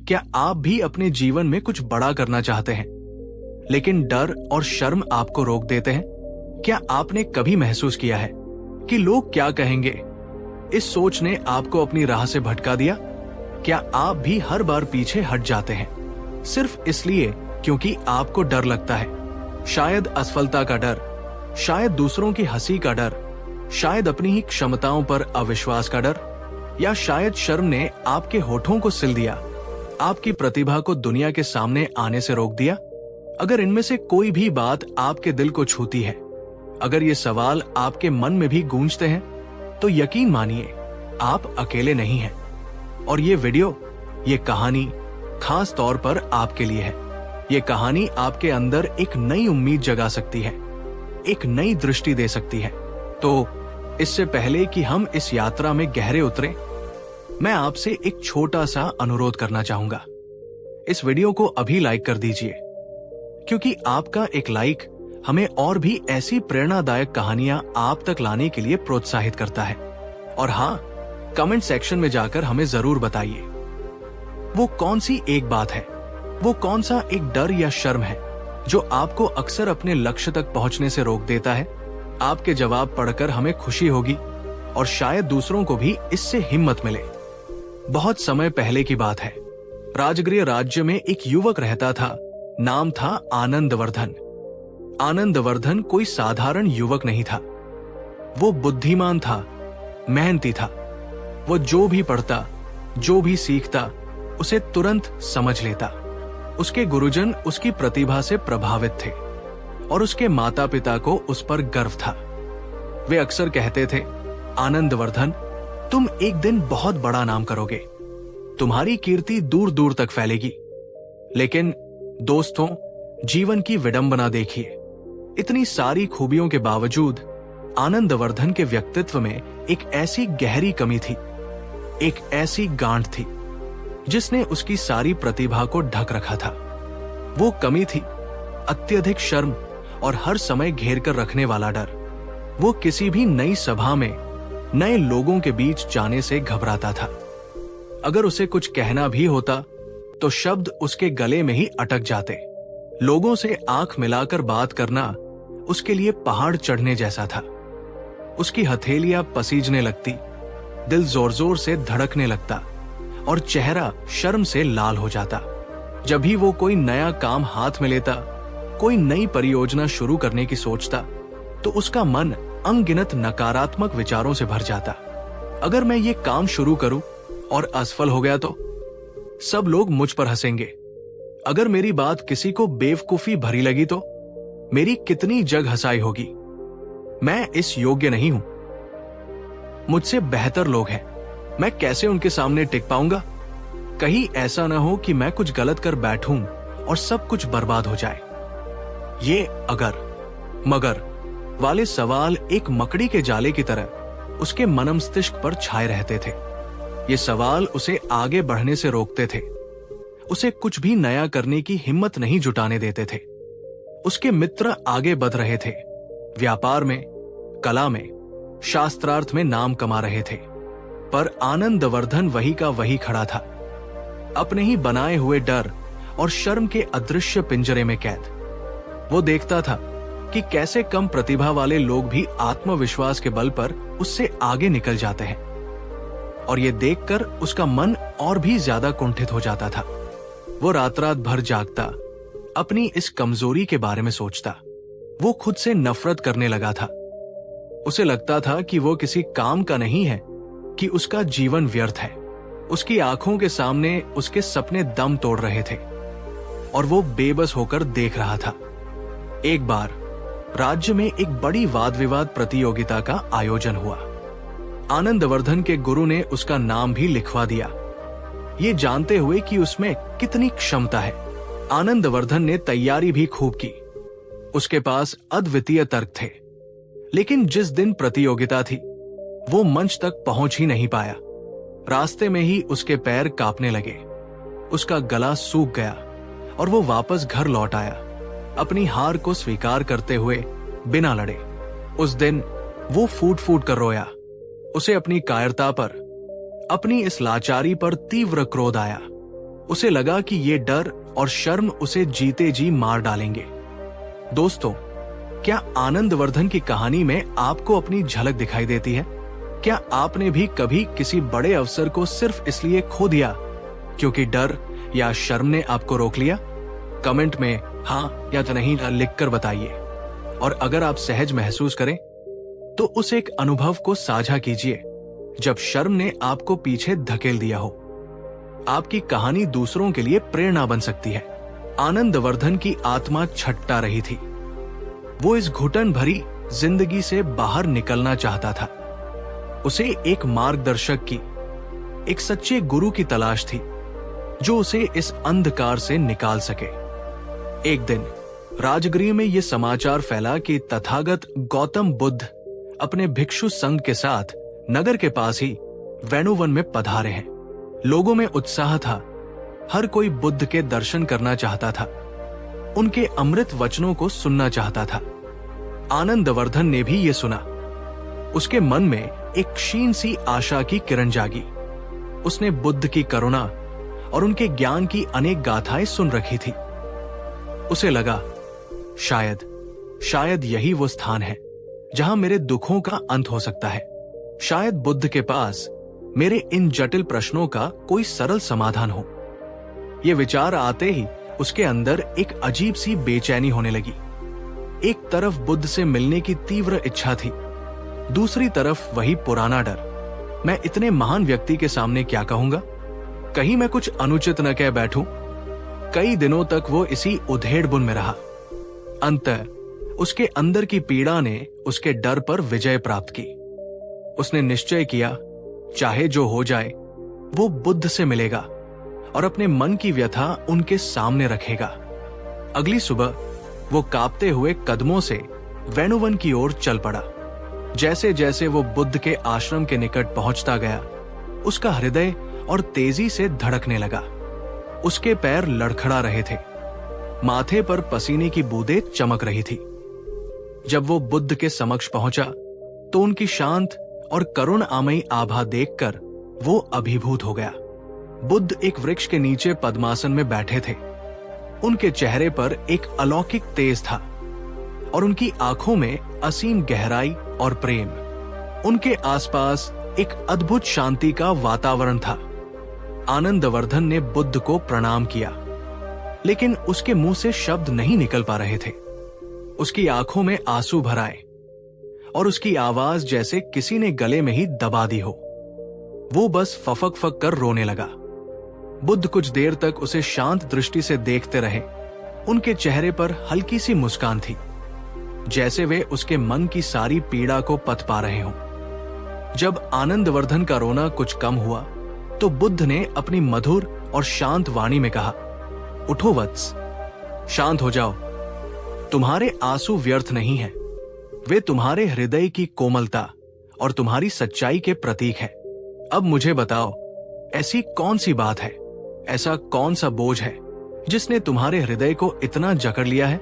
क्या आप भी अपने जीवन में कुछ बड़ा करना चाहते हैं, लेकिन डर और शर्म आपको रोक देते हैं? क्या आपने कभी महसूस किया है कि लोग क्या कहेंगे? इस सोच ने आपको अपनी राह से भटका दिया। क्या आप भी हर बार पीछे हट जाते हैं सिर्फ इसलिए क्योंकि आपको डर लगता है? शायद असफलता का डर, शायद दूसरों की हंसी का डर, शायद अपनी ही क्षमताओं पर अविश्वास का डर, या शायद शर्म ने आपके होठों को सिल दिया, आपकी प्रतिभा को दुनिया के सामने आने से रोक दिया। अगर इनमें से कोई भी बात आपके दिल को छूती है, अगर ये सवाल आपके मन में भी गूंजते हैं, तो यकीन मानिए आप अकेले नहीं हैं। और ये वीडियो, ये कहानी खास तौर पर आपके लिए है। ये कहानी आपके अंदर एक नई उम्मीद जगा सकती है, एक नई दृष्टि दे सकती है। तो इससे पहले कि हम इस यात्रा में गहरे उतरें, मैं आपसे एक छोटा सा अनुरोध करना चाहूंगा। इस वीडियो को अभी लाइक कर दीजिए, क्योंकि आपका एक लाइक हमें और भी ऐसी प्रेरणादायक कहानियां आप तक लाने के लिए प्रोत्साहित करता है। और हाँ, कमेंट सेक्शन में जाकर हमें जरूर बताइए, वो कौन सी एक बात है, वो कौन सा एक डर या शर्म है जो आपको अक्सर अपने लक्ष्य तक पहुंचने से रोक देता है। आपके जवाब पढ़कर हमें खुशी होगी और शायद दूसरों को भी इससे हिम्मत मिले। बहुत समय पहले की बात है। राजगृह राज्य में एक युवक रहता था। नाम था आनंदवर्धन। आनंदवर्धन कोई साधारण युवक नहीं था। वो बुद्धिमान था, मेहनती था। वो जो भी पढ़ता, जो भी सीखता, उसे तुरंत समझ लेता। उसके गुरुजन उसकी प्रतिभा से प्रभावित थे और उसके माता पिता को उस पर गर्व था। वे अक्सर कहते थे, आनंदवर्धन, तुम एक दिन बहुत बड़ा नाम करोगे, तुम्हारी कीर्ति दूर दूर तक फैलेगी। लेकिन दोस्तों, जीवन की विडंबना देखिए। इतनी सारी खूबियों के बावजूद आनंदवर्धन के व्यक्तित्व में एक ऐसी गहरी कमी थी, एक ऐसी गांठ थी जिसने उसकी सारी प्रतिभा को ढक रखा था। वो कमी थी अत्यधिक शर्म और हर समय घेर कर रखने वाला डर। वो किसी भी नई सभा में नए लोगों के बीच जाने से घबराता था। अगर उसे कुछ कहना भी होता तो शब्द उसके गले में ही अटक जाते। लोगों से आंख मिलाकर बात करना उसके लिए पहाड़ चढ़ने जैसा था। उसकी हथेलियां पसीजने लगती, दिल जोर जोर से धड़कने लगता और चेहरा शर्म से लाल हो जाता। जब भी वो कोई नया काम हाथ में लेता, कोई नई परियोजना शुरू करने की सोचता, तो उसका मन अनगिनत नकारात्मक विचारों से भर जाता। अगर मैं ये काम शुरू करूं और असफल हो गया तो सब लोग मुझ पर हंसेंगे। अगर मेरी बात किसी को बेवकूफी भरी लगी तो मेरी कितनी जग हंसाई होगी। मैं इस योग्य नहीं हूं, मुझसे बेहतर लोग हैं, मैं कैसे उनके सामने टिक पाऊंगा? कहीं ऐसा ना हो कि मैं कुछ गलत कर बैठूं और सब कुछ बर्बाद हो जाए। ये अगर मगर वाले सवाल एक मकड़ी के जाले की तरह उसके मनमस्तिष्क पर छाए रहते थे। ये सवाल उसे आगे बढ़ने से रोकते थे, उसे कुछ भी नया करने की हिम्मत नहीं जुटाने देते थे। उसके मित्र आगे बढ़ रहे थे, व्यापार में, कला में, शास्त्रार्थ में नाम कमा रहे थे, पर आनंदवर्धन वही का वही खड़ा था, अपने ही बनाए हुए डर और शर्म के अदृश्य पिंजरे में कैद। वो देखता था कि कैसे कम प्रतिभा वाले लोग भी आत्मविश्वास के बल पर उससे आगे निकल जाते हैं, और ये देखकर उसका मन और भी ज्यादा कुंठित हो जाता था। वो रात रात भर जागता, अपनी इस कमजोरी के बारे में सोचता। वो खुद से नफरत करने लगा था। उसे लगता था कि वो किसी काम का नहीं है, कि उसका जीवन व्यर्थ है। उसकी आंखों के सामने उसके सपने दम तोड़ रहे थे और वो बेबस होकर देख रहा था। एक बार राज्य में एक बड़ी वाद विवाद प्रतियोगिता का आयोजन हुआ। आनंदवर्धन के गुरु ने उसका नाम भी लिखवा दिया, ये जानते हुए कि उसमें कितनी क्षमता है। आनंदवर्धन ने तैयारी भी खूब की। उसके पास अद्वितीय तर्क थे, लेकिन जिस दिन प्रतियोगिता थी वो मंच तक पहुंच ही नहीं पाया। रास्ते में ही उसके पैर कांपने लगे, उसका गला सूख गया और वो वापस घर लौट आया, अपनी हार को स्वीकार करते हुए बिना लड़े। उस दिन वो फूट फूट कर रोया। उसे अपनी कायरता पर, अपनी इस लाचारी पर तीव्र क्रोध आया। उसे लगा कि ये डर और शर्म उसे जीते जी मार डालेंगे। दोस्तों, क्या आनंदवर्धन की कहानी में आपको अपनी झलक दिखाई देती है? क्या आपने भी कभी किसी बड़े अवसर को सिर्फ इसलिए खो दिया क्योंकि डर या शर्म ने आपको रोक लिया? कमेंट में हाँ या तो नहीं लिखकर बताइए। और अगर आप सहज महसूस करें तो उस एक अनुभव को साझा कीजिए जब शर्म ने आपको पीछे धकेल दिया हो। आपकी कहानी दूसरों के लिए प्रेरणा बन सकती है। आनंदवर्धन की आत्मा छटपटा रही थी। वो इस घुटन भरी जिंदगी से बाहर निकलना चाहता था। उसे एक मार्गदर्शक की, एक सच्चे गुरु की तलाश थी जो उसे इस अंधकार से निकाल सके। एक दिन राजगृह में यह समाचार फैला कि तथागत गौतम बुद्ध अपने भिक्षु संघ के साथ नगर के पास ही वेणुवन में पधारे हैं। लोगों में उत्साह था। हर कोई बुद्ध के दर्शन करना चाहता था, उनके अमृत वचनों को सुनना चाहता था। आनंदवर्धन ने भी ये सुना। उसके मन में एक क्षीण सी आशा की किरण जागी। उसने बुद्ध की करुणा और उनके ज्ञान की अनेक गाथाएं सुन रखी थी। उसे लगा, शायद यही वो स्थान है जहां मेरे दुखों का अंत हो सकता है। शायद बुद्ध के पास मेरे इन जटिल प्रश्नों का कोई सरल समाधान हो। ये विचार आते ही उसके अंदर एक अजीब सी बेचैनी होने लगी। एक तरफ बुद्ध से मिलने की तीव्र इच्छा थी, दूसरी तरफ वही पुराना डर। मैं इतने महान व्यक्ति के सामने क्या कहूंगा? कहीं मैं कुछ अनुचित न कह बैठूं। कई दिनों तक वो इसी उधेड़बुन में रहा। अंततः उसके अंदर की पीड़ा ने उसके डर पर विजय प्राप्त की। उसने निश्चय किया, चाहे जो हो जाए वो बुद्ध से मिलेगा और अपने मन की व्यथा उनके सामने रखेगा। अगली सुबह वो कांपते हुए कदमों से वेणुवन की ओर चल पड़ा। जैसे जैसे वो बुद्ध के आश्रम के निकट पहुंचता गया, उसका हृदय और तेजी से धड़कने लगा। उसके पैर लड़खड़ा रहे थे, माथे पर पसीने की बूंदें चमक रही थी। जब वो बुद्ध के समक्ष पहुंचा तो उनकी शांत और करुण आमयी आभा देखकर वो अभिभूत हो गया। बुद्ध एक वृक्ष के नीचे पद्मासन में बैठे थे। उनके चेहरे पर एक अलौकिक तेज था और उनकी आंखों में असीम गहराई और प्रेम। उनके आसपास एक अद्भुत शांति का वातावरण था। आनंदवर्धन ने बुद्ध को प्रणाम किया, लेकिन उसके मुंह से शब्द नहीं निकल पा रहे थे। उसकी आंखों में आंसू भर आए और उसकी आवाज जैसे किसी ने गले में ही दबा दी हो। वो बस फफक फक कर रोने लगा। बुद्ध कुछ देर तक उसे शांत दृष्टि से देखते रहे। उनके चेहरे पर हल्की सी मुस्कान थी, जैसे वे उसके मन की सारी पीड़ा को पथ पा रहे हों। जब आनंदवर्धन का रोना कुछ कम हुआ तो बुद्ध ने अपनी मधुर और शांत वाणी में कहा, उठो वत्स, शांत हो जाओ। तुम्हारे आंसू व्यर्थ नहीं हैं, वे तुम्हारे हृदय की कोमलता और तुम्हारी सच्चाई के प्रतीक हैं। अब मुझे बताओ, ऐसी कौन सी बात है, ऐसा कौन सा बोझ है जिसने तुम्हारे हृदय को इतना जकड़ लिया है?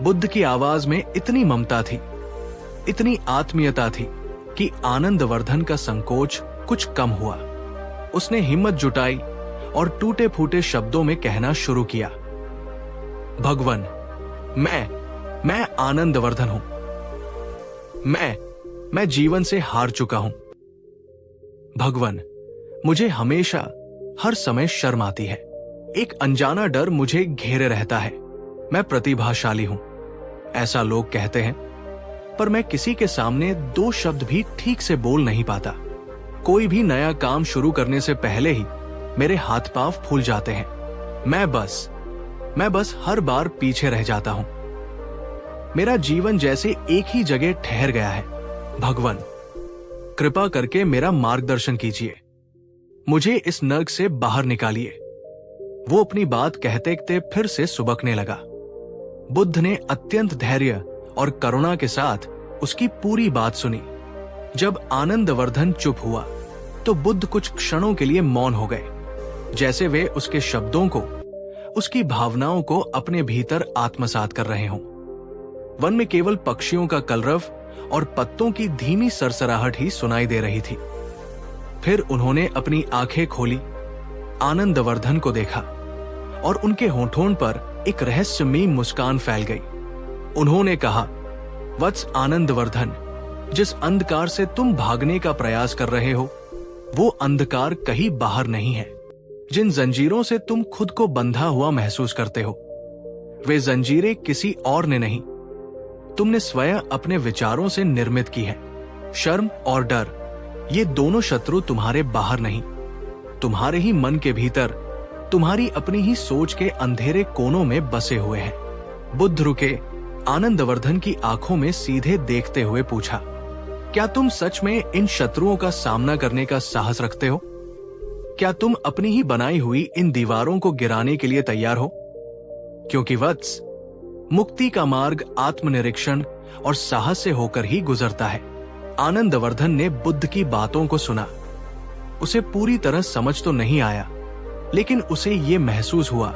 बुद्ध की आवाज में इतनी ममता थी, इतनी आत्मीयता थी कि आनंदवर्धन का संकोच कुछ कम हुआ। उसने हिम्मत जुटाई और टूटे फूटे शब्दों में कहना शुरू किया, भगवान, मैं आनंदवर्धन हूं। मैं जीवन से हार चुका हूं। भगवान, मुझे हमेशा हर समय शर्म आती है। एक अनजाना डर मुझे घेरे रहता है। मैं प्रतिभाशाली हूं, ऐसा लोग कहते हैं, पर मैं किसी के सामने दो शब्द भी ठीक से बोल नहीं पाता। कोई भी नया काम शुरू करने से पहले ही मेरे हाथ पांव फूल जाते हैं। मैं बस हर बार पीछे रह जाता हूं। मेरा जीवन जैसे एक ही जगह ठहर गया है। भगवान, कृपा करके मेरा मार्गदर्शन कीजिए। मुझे इस नर्क से बाहर निकालिए। वो अपनी बात कहते कहते फिर से सुबकने लगा। बुद्ध ने अत्यंत धैर्य और करुणा के साथ उसकी पूरी बात सुनी। जब आनंदवर्धन चुप हुआ तो बुद्ध कुछ क्षणों के लिए मौन हो गए, जैसे वे उसके शब्दों को, उसकी भावनाओं को अपने भीतर आत्मसात कर रहे हों। वन में केवल पक्षियों का कलरव और पत्तों की धीमी सरसराहट ही सुनाई दे रही थी। फिर उन्होंने अपनी आंखें खोली, आनंदवर्धन को देखा। और उनके होठों पर एक रहस्यमयी मुस्कान फैल गई। उन्होंने कहा, वत्स आनंदवर्धन, जिस अंधकार से तुम भागने का प्रयास कर रहे हो वो अंधकार कहीं बाहर नहीं है। जिन जंजीरों से तुम खुद को बंधा हुआ महसूस करते हो वे जंजीरें किसी और ने नहीं, तुमने स्वयं अपने विचारों से निर्मित की है। शर्म और डर ये दोनों शत्रु तुम्हारे बाहर नहीं, तुम्हारे ही मन के भीतर, तुम्हारी अपनी ही सोच के अंधेरे कोनों में बसे हुए हैं। बुद्ध रुके, आनंदवर्धन की आंखों में सीधे देखते हुए पूछा, क्या तुम सच में इन शत्रुओं का सामना करने का साहस रखते हो? क्या तुम अपनी ही बनाई हुई इन दीवारों को गिराने के लिए तैयार हो? क्योंकि वत्स, मुक्ति का मार्ग आत्मनिरीक्षण और साहस से होकर ही गुजरता है। आनंदवर्धन ने बुद्ध की बातों को सुना। उसे पूरी तरह समझ तो नहीं आया, लेकिन उसे ये महसूस हुआ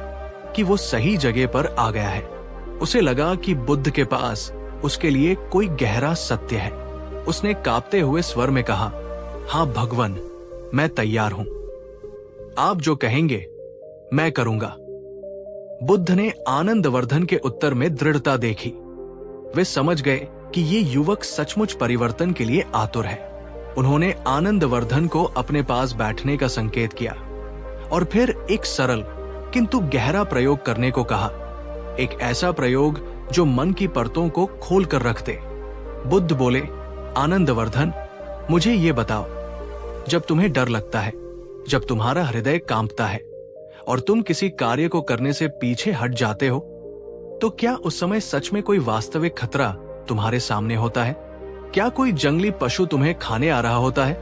कि वो सही जगह पर आ गया है। उसे लगा कि बुद्ध के पास उसके लिए कोई गहरा सत्य है। उसने कांपते हुए स्वर में कहा, हाँ भगवान, मैं तैयार हूं। आप जो कहेंगे मैं करूंगा। बुद्ध ने आनंदवर्धन के उत्तर में दृढ़ता देखी। वे समझ गए कि ये युवक सचमुच परिवर्तन के लिए आतुर है। उन्होंने आनंदवर्धन को अपने पास बैठने का संकेत किया और फिर एक सरल किंतु गहरा प्रयोग करने को कहा, एक ऐसा प्रयोग जो मन की परतों को खोल कर रख दे। बुद्ध बोले, आनंदवर्धन, मुझे ये बताओ, जब तुम्हें डर लगता है, जब तुम्हारा हृदय कांपता है और तुम किसी कार्य को करने से पीछे हट जाते हो, तो क्या उस समय सच में कोई वास्तविक खतरा तुम्हारे सामने होता है? क्या कोई जंगली पशु तुम्हें खाने आ रहा होता है,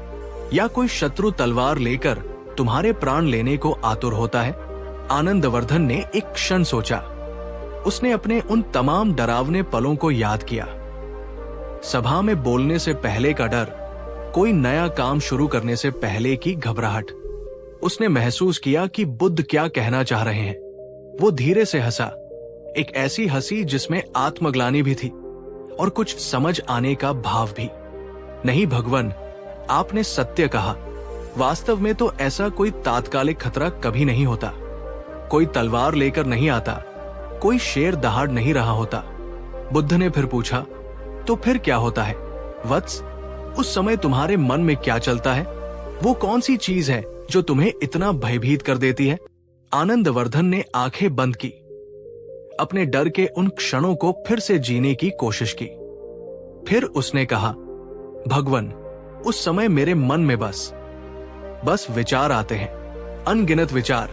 या कोई शत्रु तलवार लेकर तुम्हारे प्राण लेने को आतुर होता है? आनंदवर्धन ने एक क्षण सोचा। उसने अपने उन तमाम डरावने पलों को याद किया। सभा में बोलने से पहले का डर, कोई नया काम शुरू करने से पहले की घबराहट। उसने महसूस किया कि बुद्ध क्या कहना चाह रहे हैं। वो धीरे से हंसा, एक ऐसी हंसी जिसमें आत्मग्लानि भी थी और कुछ समझ आने का भाव भी। नहीं भगवान, आपने सत्य कहा। वास्तव में तो ऐसा कोई तात्कालिक खतरा कभी नहीं होता। कोई तलवार लेकर नहीं आता, कोई शेर दहाड़ नहीं रहा होता। बुद्ध ने फिर पूछा, तो फिर क्या होता है वत्स? उस समय तुम्हारे मन में क्या चलता है? वो कौन सी चीज है जो तुम्हें इतना भयभीत कर देती है? आनंदवर्धन ने आंखें बंद की, अपने डर के उन क्षणों को फिर से जीने की कोशिश की। फिर उसने कहा, भगवान, उस समय मेरे मन में बस विचार आते हैं, अनगिनत विचार।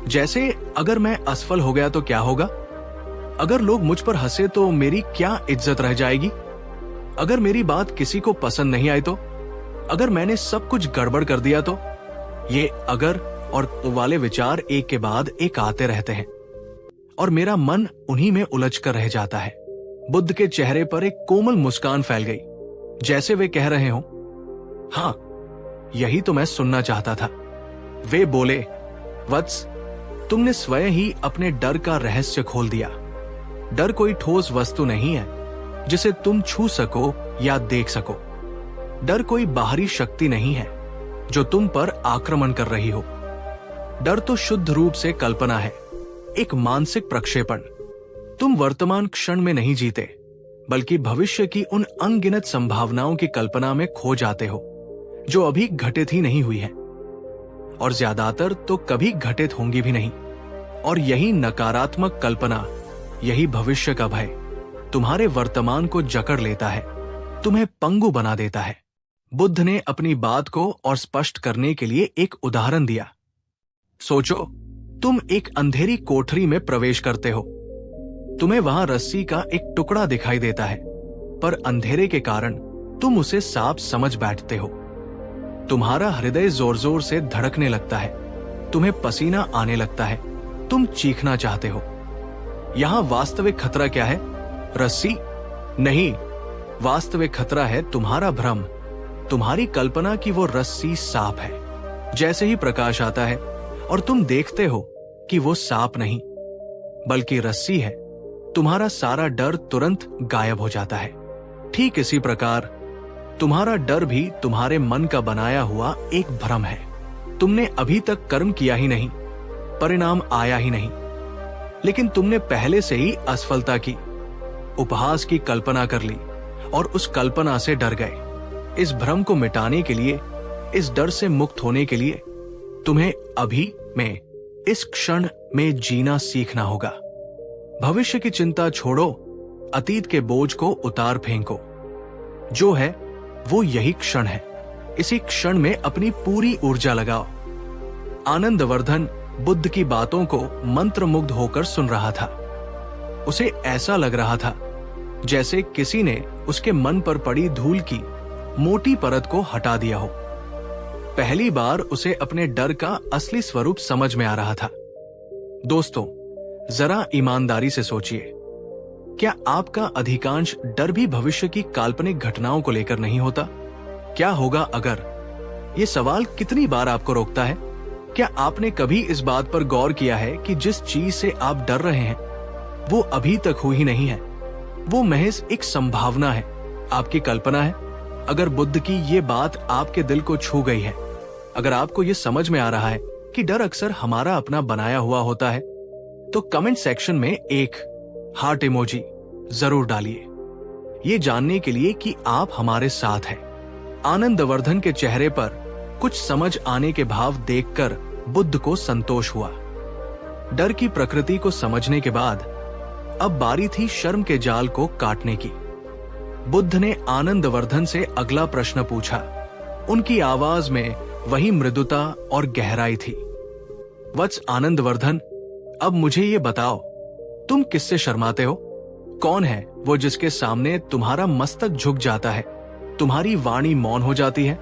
जैसे अगर मैं असफल हो गया तो क्या होगा? अगर लोग मुझ पर हंसे तो मेरी क्या इज्जत रह जाएगी? अगर मेरी बात किसी को पसंद नहीं आई तो? अगर मैंने सब कुछ गड़बड़ कर दिया तो? ये अगर और तो वाले विचार एक के बाद एक आते रहते हैं और मेरा मन उन्हीं में उलझ कर रह जाता है। बुद्ध के चेहरे पर एक कोमल मुस्कान फैल गई, जैसे वे कह रहे हो, हाँ, यही तो मैं सुनना चाहता था। वे बोले, वत्स, तुमने स्वयं ही अपने डर का रहस्य खोल दिया। डर कोई ठोस वस्तु नहीं है जिसे तुम छू सको या देख सको। डर कोई बाहरी शक्ति नहीं है जो तुम पर आक्रमण कर रही हो। डर तो शुद्ध रूप से कल्पना है, एक मानसिक प्रक्षेपण। तुम वर्तमान क्षण में नहीं जीते, बल्कि भविष्य की उन अनगिनत संभावनाओं की कल्पना में खो जाते हो जो अभी घटित ही नहीं हुई है और ज्यादातर तो कभी घटित होंगी भी नहीं। और यही नकारात्मक कल्पना, यही भविष्य का भय तुम्हारे वर्तमान को जकड़ लेता है, तुम्हें पंगु बना देता है। बुद्ध ने अपनी बात को और स्पष्ट करने के लिए एक उदाहरण दिया। सोचो, तुम एक अंधेरी कोठरी में प्रवेश करते हो। तुम्हें वहां रस्सी का एक टुकड़ा दिखाई देता है, पर अंधेरे के कारण तुम उसे साफ समझ बैठते हो। तुम्हारा हृदय जोर जोर से धड़कने लगता है, तुम्हें पसीना आने लगता है, तुम चीखना चाहते हो। यहां वास्तविक खतरा क्या है? रस्सी नहीं, वास्तविक खतरा है तुम्हारा भ्रम, तुम्हारी कल्पना कि वो रस्सी सांप है। जैसे ही प्रकाश आता है और तुम देखते हो कि वो सांप नहीं बल्कि रस्सी है, तुम्हारा सारा डर तुरंत गायब हो जाता है। ठीक इसी प्रकार तुम्हारा डर भी तुम्हारे मन का बनाया हुआ एक भ्रम है। तुमने अभी तक कर्म किया ही नहीं, परिणाम आया ही नहीं, लेकिन तुमने पहले से ही असफलता की, उपहास की कल्पना कर ली और उस कल्पना से डर गए। इस भ्रम को मिटाने के लिए, इस डर से मुक्त होने के लिए तुम्हें अभी में, इस क्षण में जीना सीखना होगा। भविष्य की चिंता छोड़ो, अतीत के बोझ को उतार फेंको। जो है वो यही क्षण है। इसी क्षण में अपनी पूरी ऊर्जा लगाओ। आनंदवर्धन बुद्ध की बातों को मंत्रमुग्ध होकर सुन रहा था। उसे ऐसा लग रहा था जैसे किसी ने उसके मन पर पड़ी धूल की मोटी परत को हटा दिया हो। पहली बार उसे अपने डर का असली स्वरूप समझ में आ रहा था। दोस्तों, जरा ईमानदारी से सोचिए, क्या आपका अधिकांश डर भी भविष्य की काल्पनिक घटनाओं को लेकर नहीं होता? क्या होगा अगर? ये सवाल कितनी बार आपको रोकता है? क्या आपने कभी इस बात पर गौर किया है कि जिस चीज से आप डर रहे हैं वो अभी तक हुई ही नहीं है? वो महज एक संभावना है, आपकी कल्पना है। अगर बुद्ध की ये बात आपके दिल को छू गई है, अगर आपको ये समझ में आ रहा है कि डर अक्सर हमारा अपना बनाया हुआ होता है, तो कमेंट सेक्शन में एक हार्ट इमोजी जरूर डालिए, ये जानने के लिए कि आप हमारे साथ हैं। आनंदवर्धन के चेहरे पर कुछ समझ आने के भाव देखकर बुद्ध को संतोष हुआ। डर की प्रकृति को समझने के बाद अब बारी थी शर्म के जाल को काटने की। बुद्ध ने आनंदवर्धन से अगला प्रश्न पूछा। उनकी आवाज में वही मृदुता और गहराई थी। वत्स आनंदवर्धन, अब मुझे ये बताओ, तुम किससे शर्माते हो? कौन है वो जिसके सामने तुम्हारा मस्तक झुक जाता है, तुम्हारी वाणी मौन हो जाती है?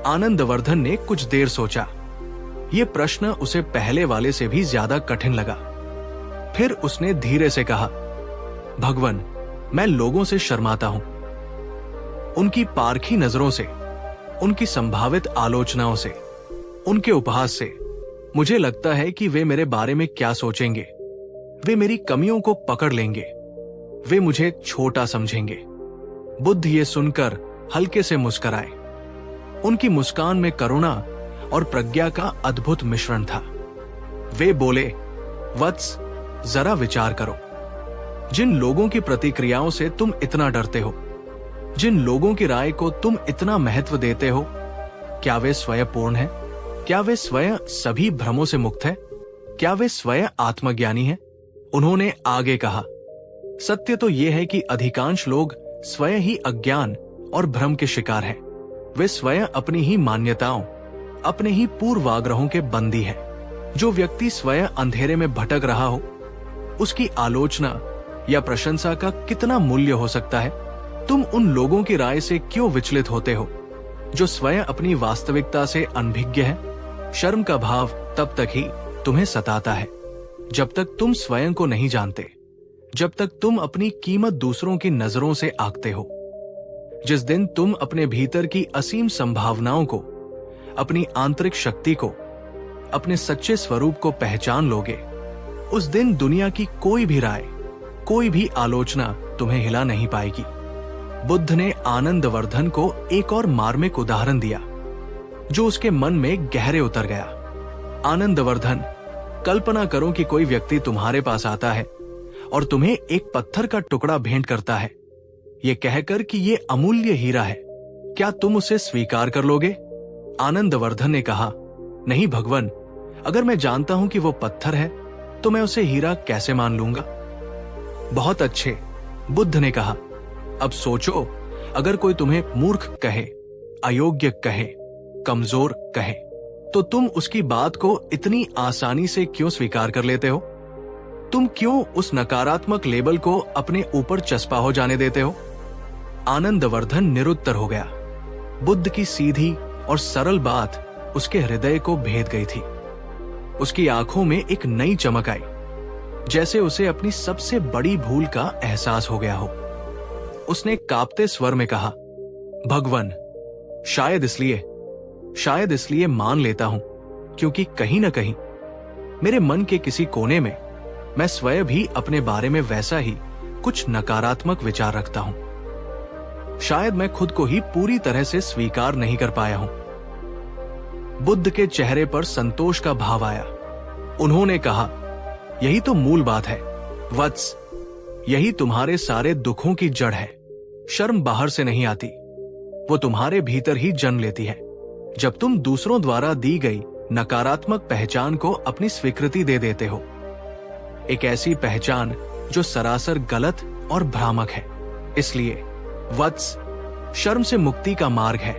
आनंदवर्धन ने कुछ देर सोचा। ये प्रश्न उसे पहले वाले से भी ज्यादा कठिन लगा। फिर उसने धीरे से कहा, भगवन, मैं लोगों से शर्माता हूं। उनकी पारखी नजरों से, उनकी संभावित आलोचनाओं से, उनके उपहास से। मुझे लगता है कि वे मेरे बारे में क्या सोचेंगे। वे मेरी कमियों को पकड़ लेंगे, वे मुझे छोटा समझेंगे। बुद्ध ये सुनकर हल्के से मुस्कुराए। उनकी मुस्कान में करुणा और प्रज्ञा का अद्भुत मिश्रण था। वे बोले, वत्स, जरा विचार करो। जिन लोगों की प्रतिक्रियाओं से तुम इतना डरते हो, जिन लोगों की राय को तुम इतना महत्व देते हो, क्या वे स्वयं पूर्ण हैं? क्या वे स्वयं सभी भ्रमों से मुक्त हैं? क्या वे स्वयं आत्मज्ञानी हैं? उन्होंने आगे कहा, सत्य तो यह है कि अधिकांश लोग स्वयं ही अज्ञान और भ्रम के शिकार हैं। वे स्वयं अपनी ही मान्यताओं, अपने ही पूर्वाग्रहों के बंदी हैं। जो व्यक्ति स्वयं अंधेरे में भटक रहा हो, उसकी आलोचना या प्रशंसा का कितना मूल्य हो सकता है? तुम उन लोगों की राय से क्यों विचलित होते हो जो स्वयं अपनी वास्तविकता से अनभिज्ञ हैं? शर्म का भाव तब तक ही तुम्हें सताता है जब तक तुम स्वयं को नहीं जानते, जब तक तुम अपनी कीमत दूसरों की नजरों से आंकते हो। जिस दिन तुम अपने भीतर की असीम संभावनाओं को, अपनी आंतरिक शक्ति को, अपने सच्चे स्वरूप को पहचान लोगे, उस दिन दुनिया की कोई भी राय, कोई भी आलोचना तुम्हें हिला नहीं पाएगी। बुद्ध ने आनंदवर्धन को एक और मार्मिक उदाहरण दिया जो उसके मन में गहरे उतर गया। आनंदवर्धन, कल्पना करो कि कोई व्यक्ति तुम्हारे पास आता है और तुम्हें एक पत्थर का टुकड़ा भेंट करता है, ये कहकर कि ये अमूल्य हीरा है। क्या तुम उसे स्वीकार कर लोगे? आनंदवर्धन ने कहा, नहीं भगवन, अगर मैं जानता हूं कि वो पत्थर है तो मैं उसे हीरा कैसे मान लूंगा? बहुत अच्छे, बुद्ध ने कहा। अब सोचो, अगर कोई तुम्हें मूर्ख कहे, अयोग्य कहे, कमजोर कहे, तो तुम उसकी बात को इतनी आसानी से क्यों स्वीकार कर लेते हो? तुम क्यों उस नकारात्मक लेबल को अपने ऊपर चस्पा हो जाने देते हो? आनंदवर्धन निरुत्तर हो गया। बुद्ध की सीधी और सरल बात उसके हृदय को भेद गई थी। उसकी आंखों में एक नई चमक आई, जैसे उसे अपनी सबसे बड़ी भूल का एहसास हो गया हो। उसने कांपते स्वर में कहा, भगवन, शायद इसलिए मान लेता हूं क्योंकि कहीं न कहीं मेरे मन के किसी कोने में मैं स्वयं भी अपने बारे में वैसा ही कुछ नकारात्मक विचार रखता हूं। शायद मैं खुद को ही पूरी तरह से स्वीकार नहीं कर पाया हूं। बुद्ध के चेहरे पर संतोष का भाव आया। उन्होंने कहा, यही तो मूल बात है वत्स, यही तुम्हारे सारे दुखों की जड़ है। शर्म बाहर से नहीं आती, वो तुम्हारे भीतर ही जन्म लेती है। जब तुम दूसरों द्वारा दी गई नकारात्मक पहचान को अपनी स्वीकृति दे देते हो, एक ऐसी पहचान जो सरासर गलत और भ्रामक है। इसलिए वत्स, शर्म से मुक्ति का मार्ग है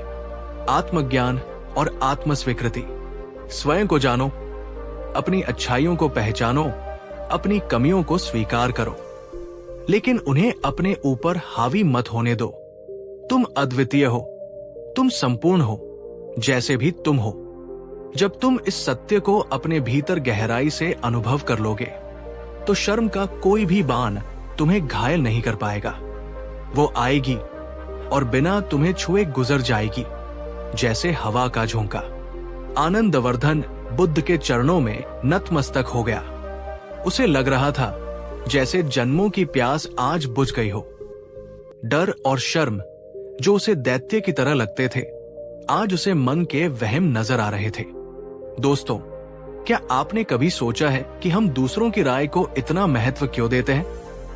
आत्मज्ञान और आत्मस्वीकृति। स्वयं को जानो, अपनी अच्छाइयों को पहचानो, अपनी कमियों को स्वीकार करो, लेकिन उन्हें अपने ऊपर हावी मत होने दो। तुम अद्वितीय हो, तुम संपूर्ण हो, जैसे भी तुम हो। जब तुम इस सत्य को अपने भीतर गहराई से अनुभव कर लोगे, तो शर्म का कोई भी बाण तुम्हें घायल नहीं कर पाएगा। वो आएगी और बिना तुम्हें छुए गुजर जाएगी, जैसे हवा का झोंका। आनंदवर्धन बुद्ध के चरणों में नतमस्तक हो गया। उसे लग रहा था जैसे जन्मों की प्यास आज बुझ गई हो। डर और शर्म, जो उसे दैत्य की तरह लगते थे, आज उसे मन के वहम नजर आ रहे थे। दोस्तों, क्या आपने कभी सोचा है कि हम दूसरों की राय को इतना महत्व क्यों देते हैं?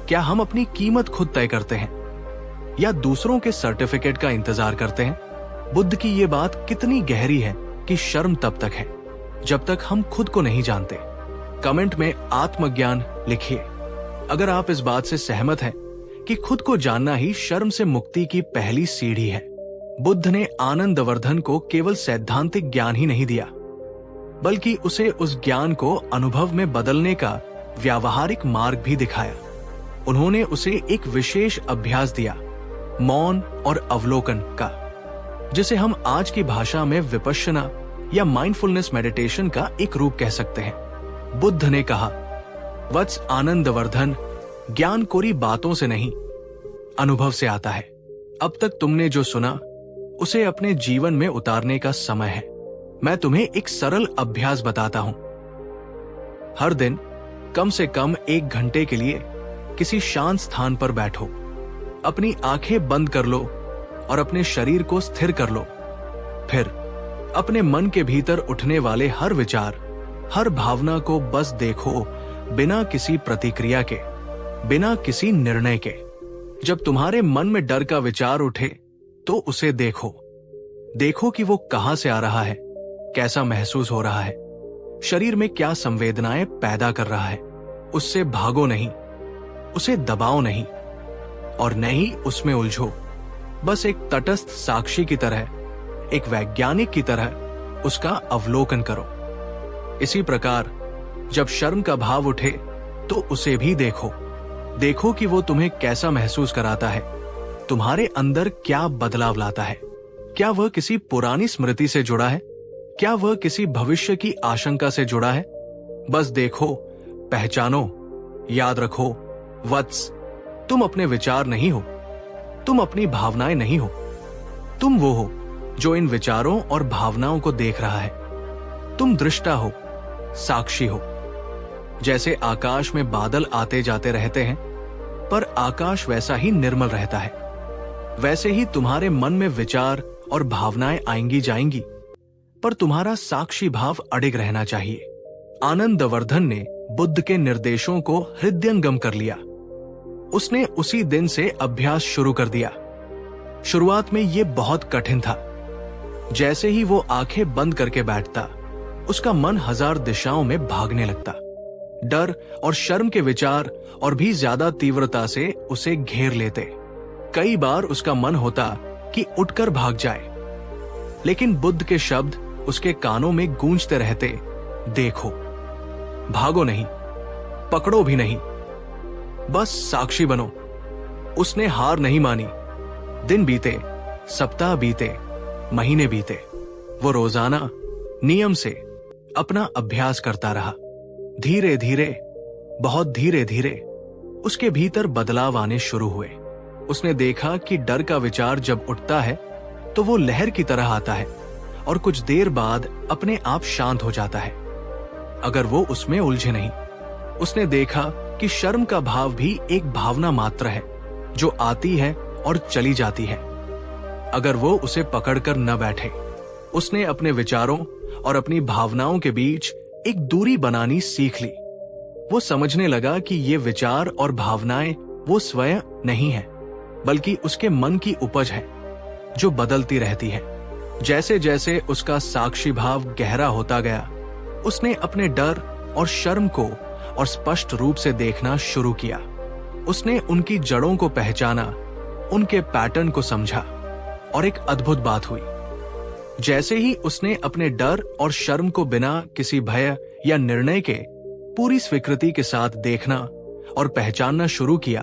क्या हम अपनी कीमत खुद तय करते हैं या दूसरों के सर्टिफिकेट का इंतजार करते हैं? बुद्ध की ये बात कितनी गहरी है कि शर्म तब तक है जब तक हम खुद को नहीं जानते। कमेंट में आत्मज्ञान लिखिए अगर आप इस बात से सहमत हैं कि खुद को जानना ही शर्म से मुक्ति की पहली सीढ़ी है। बुद्ध ने आनंदवर्धन को केवल सैद्धांतिक ज्ञान ही नहीं दिया, बल्कि उसे उस ज्ञान को अनुभव में बदलने का व्यावहारिक मार्ग भी दिखाया। उन्होंने उसे एक विशेष अभ्यास दिया, मौन और अवलोकन का, जिसे हम आज की भाषा में विपश्यना या माइंडफुलनेस मेडिटेशन का एक रूप कह सकते हैं। बुद्ध ने कहा, वत्स आनंदवर्धन, ज्ञान कोरी बातों से नहीं, अनुभव से आता है। अब तक तुमने जो सुना, उसे अपने जीवन में उतारने का समय है। मैं तुम्हें एक सरल अभ्यास बताता हूं। हर दिन कम से कम 1 घंटे के लिए किसी शांत स्थान पर बैठो। अपनी आंखें बंद कर लो और अपने शरीर को स्थिर कर लो। फिर अपने मन के भीतर उठने वाले हर विचार, हर भावना को बस देखो, बिना किसी प्रतिक्रिया के, बिना किसी निर्णय के। जब तुम्हारे मन में डर का विचार उठे तो उसे देखो। देखो कि वो कहां से आ रहा है, कैसा महसूस हो रहा है, शरीर में क्या संवेदनाएं पैदा कर रहा है। उससे भागो नहीं, उसे दबाओ नहीं और न ही उसमें उलझो। बस एक तटस्थ साक्षी की तरह, एक वैज्ञानिक की तरह उसका अवलोकन करो। इसी प्रकार जब शर्म का भाव उठे तो उसे भी देखो। देखो कि वो तुम्हें कैसा महसूस कराता है, तुम्हारे अंदर क्या बदलाव लाता है। क्या वह किसी पुरानी स्मृति से जुड़ा है? क्या वह किसी भविष्य की आशंका से जुड़ा है? बस देखो, पहचानो, याद रखो, वत्स, तुम अपने विचार नहीं हो, तुम अपनी भावनाएं नहीं हो। तुम वो हो जो इन विचारों और भावनाओं को देख रहा है। तुम दृष्टा हो, साक्षी हो। जैसे आकाश में बादल आते जाते रहते हैं, पर आकाश वैसा ही निर्मल रहता है, वैसे ही तुम्हारे मन में विचार और भावनाएं आएंगी जाएंगी, पर तुम्हारा साक्षी भाव अडिग रहना चाहिए। आनंदवर्धन ने बुद्ध के निर्देशों को हृदयंगम कर लिया। उसने उसी दिन से अभ्यास शुरू कर दिया। शुरुआत में यह बहुत कठिन था। जैसे ही वो आंखें बंद करके बैठता, उसका मन 1000 दिशाओं में भागने लगता। डर और शर्म के विचार और भी ज्यादा तीव्रता से उसे घेर लेते। कई बार उसका मन होता कि उठकर भाग जाए, लेकिन बुद्ध के शब्द उसके कानों में गूंजते रहते, देखो, भागो नहीं, पकड़ो भी नहीं, बस साक्षी बनो। उसने हार नहीं मानी। दिन बीते, सप्ताह बीते, महीने बीते। वो रोजाना नियम से अपना अभ्यास करता रहा। धीरे धीरे, बहुत धीरे धीरे उसके भीतर बदलाव आने शुरू हुए। उसने देखा कि डर का विचार जब उठता है तो वो लहर की तरह आता है और कुछ देर बाद अपने आप शांत हो जाता है, अगर वो उसमें उलझे नहीं। उसने देखा कि शर्म का भाव भी एक भावना मात्र है जो आती है और चली जाती है, अगर वो उसे पकड़कर न बैठे। उसने अपने विचारों और अपनी भावनाओं के बीच एक दूरी बनानी सीख ली। वो समझने लगा कि ये विचार और भावनाएं वो स्वयं नहीं है, बल्कि उसके मन की उपज है जो बदलती रहती है। जैसे जैसे उसका साक्षी भाव गहरा होता गया, उसने अपने डर और शर्म को और स्पष्ट रूप से देखना शुरू किया। उसने उनकी जड़ों को पहचाना, उनके पैटर्न को समझा, और एक अद्भुत बात हुई। जैसे ही उसने अपने डर और शर्म को बिना किसी भय या निर्णय के पूरी स्वीकृति के साथ देखना और पहचानना शुरू किया,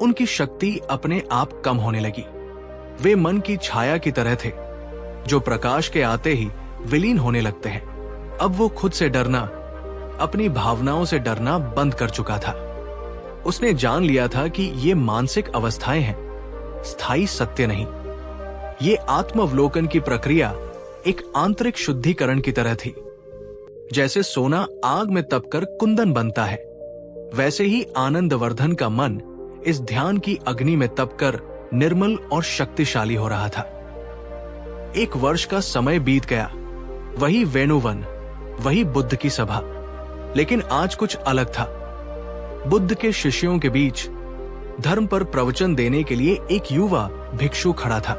उनकी शक्ति अपने आप कम होने लगी। वे मन की छाया की तरह थे, जो प्रकाश के आते ही विलीन होने लगते हैं। अब वो खुद से डरना, अपनी भावनाओं से डरना बंद कर चुका था। उसने जान लिया था कि ये मानसिक अवस्थाएं हैं, स्थायी सत्य नहीं। ये आत्मावलोकन की प्रक्रिया एक आंतरिक शुद्धिकरण की तरह थी। जैसे सोना आग में तपकर कुंदन बनता है, वैसे ही आनंदवर्धन का मन इस ध्यान की अग्नि में तपकर निर्मल और शक्तिशाली हो रहा था। 1 वर्ष का समय बीत गया, वही वेणुवन, वही बुद्ध की सभा, लेकिन आज कुछ अलग था। बुद्ध के शिष्यों के बीच धर्म पर प्रवचन देने के लिए एक युवा भिक्षु खड़ा था।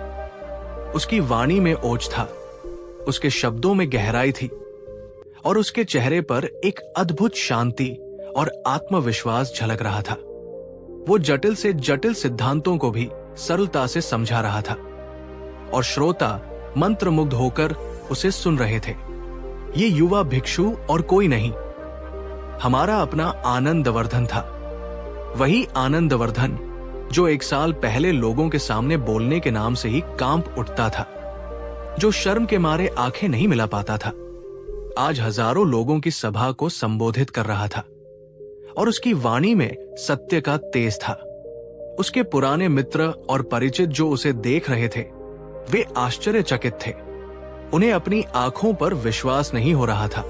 उसकी वाणी में ओज था, उसके शब्दों में गहराई थी, और उसके चेहरे पर एक अद्भुत शांति और आत्मविश्वास झलक रहा था। वो जटिल से जटिल सिद्धांतों को भी सरलता से समझा रहा था, और श्रोता मंत्रमुग्ध होकर उसे सुन रहे थे। ये युवा भिक्षु और कोई नहीं, हमारा अपना आनंदवर्धन था। वही आनंदवर्धन जो 1 साल पहले लोगों के सामने बोलने के नाम से ही कांप उठता था, जो शर्म के मारे आंखें नहीं मिला पाता था, आज हजारों लोगों की सभा को संबोधित कर रहा था, और उसकी वाणी में सत्य का तेज था। उसके पुराने मित्र और परिचित जो उसे देख रहे थे, वे आश्चर्यचकित थे। उन्हें अपनी आंखों पर विश्वास नहीं हो रहा था।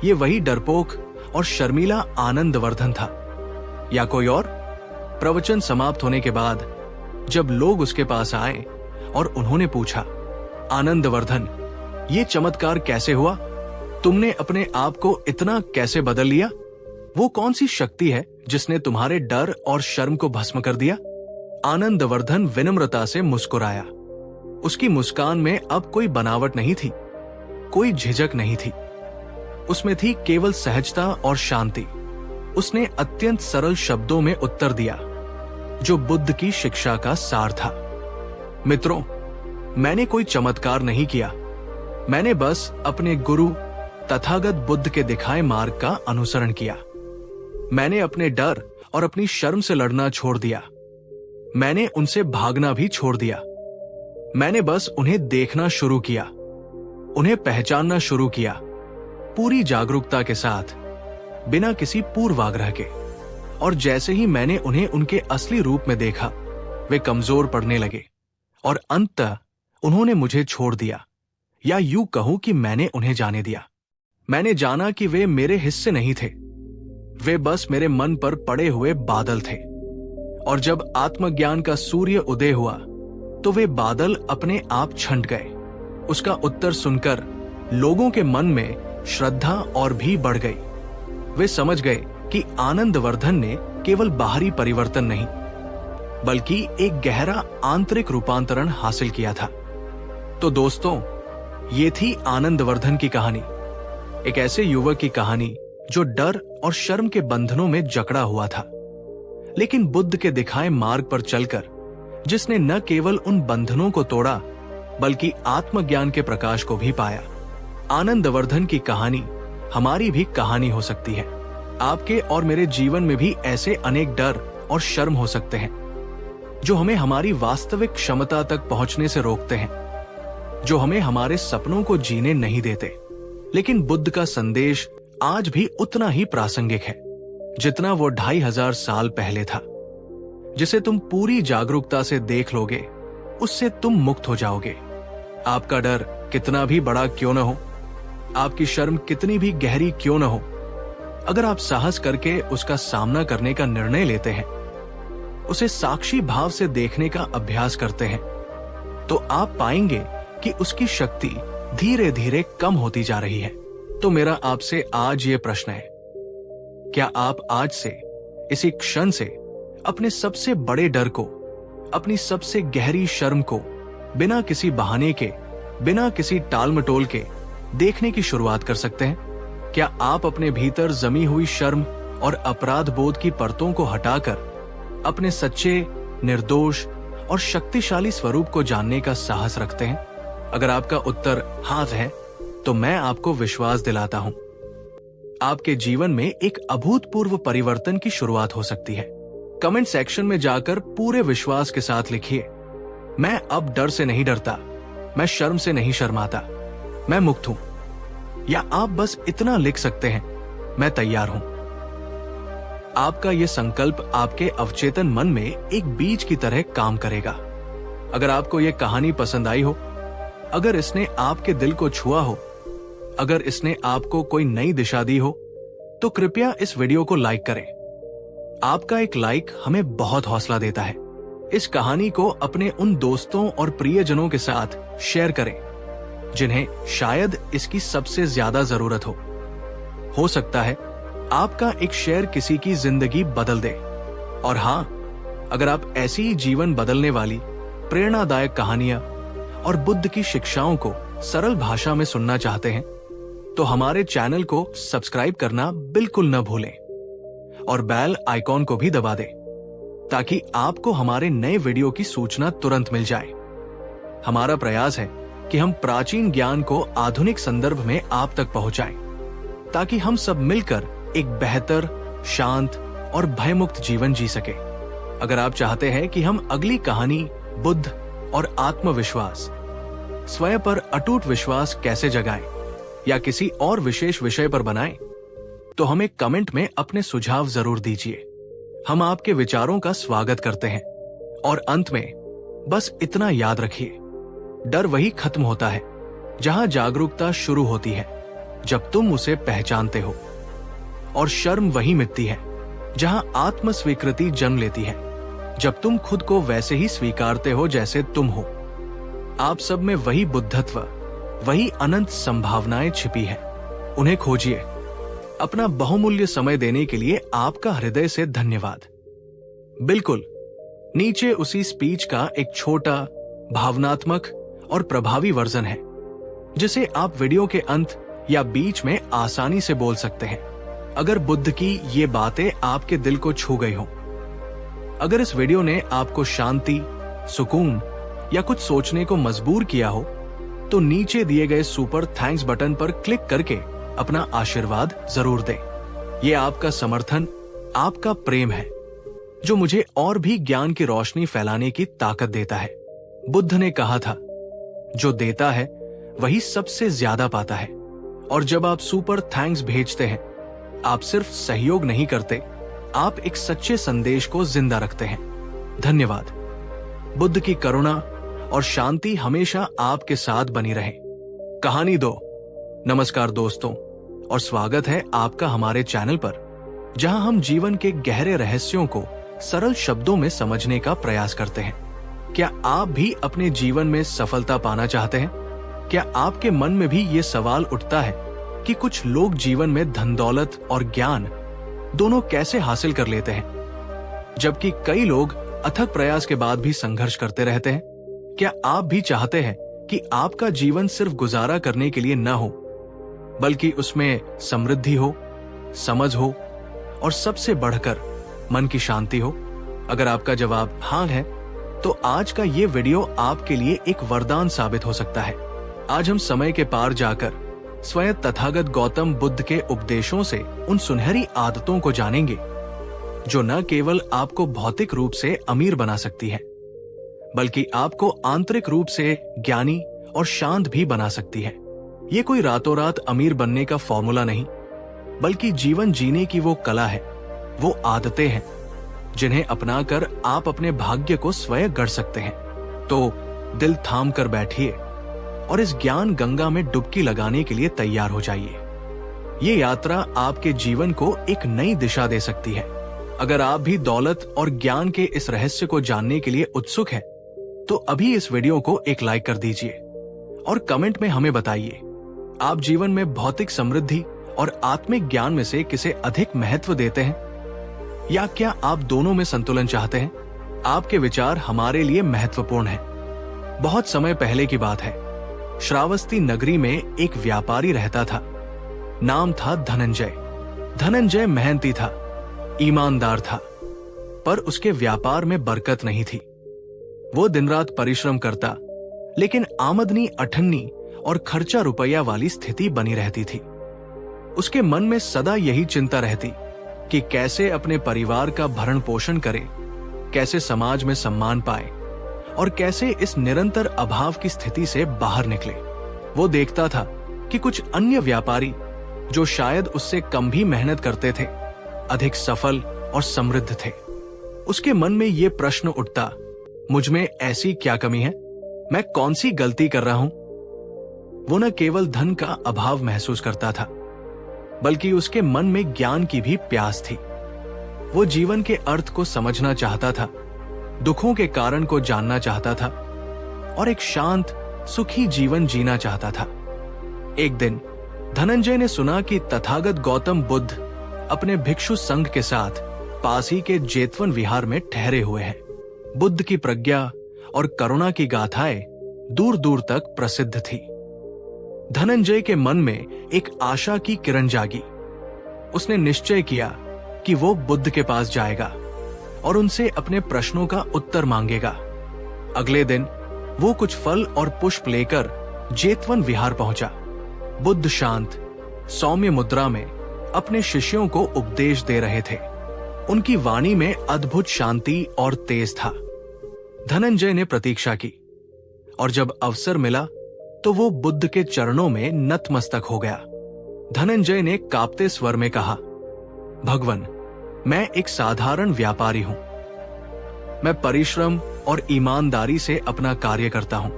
ये वही डरपोक और शर्मीला आनंदवर्धन था, या कोई और? प्रवचन समाप्त होने के बाद जब लोग उसके पास आए और उन्होंने पूछा, आनंदवर्धन, ये चमत्कार कैसे हुआ? तुमने अपने आप को इतना कैसे बदल लिया? वो कौन सी शक्ति है जिसने तुम्हारे डर और शर्म को भस्म कर दिया? आनंदवर्धन विनम्रता से मुस्कुराया। उसकी मुस्कान में अब कोई बनावट नहीं थी, कोई झिझक नहीं थी। उसमें थी केवल सहजता और शांति। उसने अत्यंत सरल शब्दों में उत्तर दिया, जो बुद्ध की शिक्षा का सार था। मित्रों, मैंने कोई चमत्कार नहीं किया। मैंने बस अपने गुरु तथागत बुद्ध के दिखाए मार्ग का अनुसरण किया। मैंने अपने डर और अपनी शर्म से लड़ना छोड़ दिया। मैंने उनसे भागना भी छोड़ दिया। मैंने बस उन्हें देखना शुरू किया, उन्हें पहचानना शुरू किया, पूरी जागरूकता के साथ, बिना किसी पूर्वाग्रह के। और जैसे ही मैंने उन्हें उनके असली रूप में देखा, वे कमजोर पड़ने लगे, और अंततः उन्होंने मुझे छोड़ दिया, या यूं कहूं कि मैंने उन्हें जाने दिया। मैंने जाना कि वे मेरे हिस्से नहीं थे, वे बस मेरे मन पर पड़े हुए बादल थे। और जब आत्मज्ञान का सूर्य उदय हुआ, तो वे बादल अपने आप छंट गए। उसका उत्तर सुनकर लोगों के मन में श्रद्धा और भी बढ़ गई। वे समझ गए कि आनंदवर्धन ने केवल बाहरी परिवर्तन नहीं, बल्कि एक गहरा आंतरिक रूपांतरण हासिल किया था। तो दोस्तों, ये थी आनंदवर्धन की कहानी, एक ऐसे युवक की कहानी जो डर और शर्म के बंधनों में जकड़ा हुआ था, लेकिन बुद्ध के दिखाए मार्ग पर चलकर जिसने न केवल उन बंधनों को तोड़ा, बल्कि आत्मज्ञान के प्रकाश को भी पाया। आनंदवर्धन की कहानी हमारी भी कहानी हो सकती है। आपके और मेरे जीवन में भी ऐसे अनेक डर और शर्म हो सकते हैं, जो हमें हमारी वास्तविक क्षमता तक पहुंचने से रोकते हैं, जो हमें हमारे सपनों को जीने नहीं देते। लेकिन बुद्ध का संदेश आज भी उतना ही प्रासंगिक है जितना वो 2500 साल पहले था। जिसे तुम पूरी जागरूकता से देख लोगे, उससे तुम मुक्त हो जाओगे। आपका डर कितना भी बड़ा क्यों न हो, आपकी शर्म कितनी भी गहरी क्यों न हो, अगर आप साहस करके उसका सामना करने का निर्णय लेते हैं, उसे साक्षी भाव से देखने का अभ्यास करते हैं, तो आप पाएंगे कि उसकी शक्ति धीरे धीरे कम होती जा रही है। तो मेरा आपसे आज ये प्रश्न है, क्या आप आज से, इसी क्षण से अपने सबसे बड़े डर को, अपनी सबसे गहरी शर्म को बिना किसी बहाने के, बिना किसी टाल मटोल के देखने की शुरुआत कर सकते हैं? क्या आप अपने भीतर जमी हुई शर्म और अपराध बोध की परतों को हटाकर अपने सच्चे, निर्दोष और शक्तिशाली स्वरूप को जानने का साहस रखते हैं? अगर आपका उत्तर हाँ है, तो मैं आपको विश्वास दिलाता हूं, आपके जीवन में एक अभूतपूर्व परिवर्तन की शुरुआत हो सकती है। कमेंट सेक्शन में जाकर पूरे विश्वास के साथ लिखिए, मैं अब डर से नहीं डरता, मैं शर्म से नहीं शर्माता, मैं मुक्त हूं। या आप बस इतना लिख सकते हैं, मैं तैयार हूं। आपका यह संकल्प आपके अवचेतन मन में एक बीज की तरह काम करेगा। अगर आपको यह कहानी पसंद आई हो, अगर इसने आपके दिल को छुआ हो, अगर इसने आपको कोई नई दिशा दी हो, तो कृपया इस वीडियो को लाइक करें। आपका एक लाइक हमें बहुत हौसला देता है। इस कहानी को अपने उन दोस्तों और प्रियजनों के साथ शेयर करें जिन्हें शायद इसकी सबसे ज्यादा जरूरत हो सकता है आपका एक शेयर किसी की जिंदगी बदल दे। और हाँ, अगर आप ऐसी ही जीवन बदलने वाली प्रेरणादायक कहानियां और बुद्ध की शिक्षाओं को सरल भाषा में सुनना चाहते हैं, तो हमारे चैनल को सब्सक्राइब करना बिल्कुल न भूलें और बेल आइकॉन को भी दबा दें, ताकि आपको हमारे नए वीडियो की सूचना तुरंत मिल जाए। हमारा प्रयास है कि हम प्राचीन ज्ञान को आधुनिक संदर्भ में आप तक पहुंचाएं, ताकि हम सब मिलकर एक बेहतर, शांत और भयमुक्त जीवन जी सके। अगर आप चाहते हैं कि हम अगली कहानी बुद्ध और आत्मविश्वास, स्वयं पर अटूट विश्वास कैसे जगाएं, या किसी और विशेष विषय पर बनाएं, तो हमें कमेंट में अपने सुझाव जरूर दीजिए। हम आपके विचारों का स्वागत करते हैं। और अंत में बस इतना याद रखिए, डर वही खत्म होता है जहां जागरूकता शुरू होती है, जब तुम उसे पहचानते हो। और शर्म वही मिटती है जहां आत्म स्वीकृति जन्म लेती है, जब तुम खुद को वैसे ही स्वीकारते हो जैसे तुम हो। आप सब में वही बुद्धत्व, वही अनंत संभावनाएं छिपी है। उन्हें खोजिए। अपना बहुमूल्य समय देने के लिए आपका हृदय से धन्यवाद। बिल्कुल नीचे उसी स्पीच का एक छोटा, भावनात्मक और प्रभावी वर्जन है, जिसे आप वीडियो के अंत या बीच में आसानी से बोल सकते हैं। अगर बुद्ध की ये बातें आपके दिल को छू गई हो, अगर इस वीडियो ने आपको शांति, सुकून या कुछ सोचने को मजबूर किया हो, तो नीचे दिए गए सुपर थैंक्स बटन पर क्लिक करके अपना आशीर्वाद जरूर दें। ये आपका समर्थन, आपका प्रेम है, जो मुझे और भी ज्ञान की रोशनी फैलाने की ताकत देता है। बुद्ध ने कहा था, जो देता है वही सबसे ज्यादा पाता है। और जब आप सुपर थैंक्स भेजते हैं, आप सिर्फ सहयोग नहीं करते, आप एक सच्चे संदेश को जिंदा रखते हैं। धन्यवाद। बुद्ध की करुणा और शांति हमेशा आपके साथ बनी रहे। कहानी 2। नमस्कार दोस्तों, और स्वागत है आपका हमारे चैनल पर, जहां हम जीवन के गहरे रहस्यों को सरल शब्दों में समझने का प्रयास करते हैं। क्या आप भी अपने जीवन में सफलता पाना चाहते हैं? क्या आपके मन में भी ये सवाल उठता है कि कुछ लोग जीवन में धन दौलत और ज्ञान दोनों कैसे हासिल कर लेते हैं, जबकि कई लोग अथक प्रयास के बाद भी संघर्ष करते रहते हैं? क्या आप भी चाहते हैं कि आपका जीवन सिर्फ गुजारा करने के लिए न हो, बल्कि उसमें समृद्धि हो, समझ हो और सबसे बढ़कर मन की शांति हो? अगर आपका जवाब हाँ है, तो आज का ये वीडियो आपके लिए एक वरदान साबित हो सकता है। आज हम समय के पार जाकर स्वयं तथागत गौतम बुद्ध के उपदेशों से उन सुनहरी आदतों को जानेंगे, जो न केवल आपको भौतिक रूप से अमीर बना सकती है, बल्कि आपको आंतरिक रूप से ज्ञानी और शांत भी बना सकती है। ये कोई रातों रात अमीर बनने का फॉर्मूला नहीं, बल्कि जीवन जीने की वो कला है, वो आदतें हैं जिन्हें अपनाकर आप अपने भाग्य को स्वयं गढ़ सकते हैं। तो दिल थाम कर बैठिए और इस ज्ञान गंगा में डुबकी लगाने के लिए तैयार हो जाइए। ये यात्रा आपके जीवन को एक नई दिशा दे सकती है। अगर आप भी दौलत और ज्ञान के इस रहस्य को जानने के लिए उत्सुक हैं, तो अभी इस वीडियो को एक लाइक कर दीजिए और कमेंट में हमें बताइए आप जीवन में भौतिक समृद्धि और आत्मिक ज्ञान में से किसे अधिक महत्व देते हैं, या क्या आप दोनों में संतुलन चाहते हैं? आपके विचार हमारे लिए महत्वपूर्ण हैं। बहुत समय पहले की बात है। श्रावस्ती नगरी में एक व्यापारी रहता था। नाम था धनंजय। धनंजय मेहनती था, ईमानदार था, पर उसके व्यापार में बरकत नहीं थी। वो दिन रात परिश्रम करता, लेकिन आमदनी अठन्नी और खर्चा रुपया वाली स्थिति बनी रहती थी। उसके मन में सदा यही चिंता रहती कि कैसे अपने परिवार का भरण पोषण करे, कैसे समाज में सम्मान पाए और कैसे इस निरंतर अभाव की स्थिति से बाहर निकले। वो देखता था कि कुछ अन्य व्यापारी जो शायद उससे कम भी मेहनत करते थे, अधिक सफल और समृद्ध थे। उसके मन में ये प्रश्न उठता, मुझ में ऐसी क्या कमी है? मैं कौन सी गलती कर रहा हूं? वो न केवल धन का अभाव महसूस करता था, बल्कि उसके मन में ज्ञान की भी प्यास थी। वो जीवन के अर्थ को समझना चाहता था, दुखों के कारण को जानना चाहता था और एक शांत, सुखी जीवन जीना चाहता था। एक दिन धनंजय ने सुना कि तथागत गौतम बुद्ध अपने भिक्षु संघ के साथ पास ही के जेतवन विहार में ठहरे हुए हैं। बुद्ध की प्रज्ञा और करुणा की गाथाएं दूर दूर तक प्रसिद्ध थी। धनंजय के मन में एक आशा की किरण जागी। उसने निश्चय किया कि वो बुद्ध के पास जाएगा और उनसे अपने प्रश्नों का उत्तर मांगेगा। अगले दिन वो कुछ फल और पुष्प लेकर जेतवन विहार पहुंचा। बुद्ध शांत, सौम्य मुद्रा में अपने शिष्यों को उपदेश दे रहे थे। उनकी वाणी में अद्भुत शांति और तेज था। धनंजय ने प्रतीक्षा की और जब अवसर मिला तो वो बुद्ध के चरणों में नतमस्तक हो गया। धनंजय ने कांपते स्वर में कहा, भगवन, मैं एक साधारण व्यापारी हूं। मैं परिश्रम और ईमानदारी से अपना कार्य करता हूं,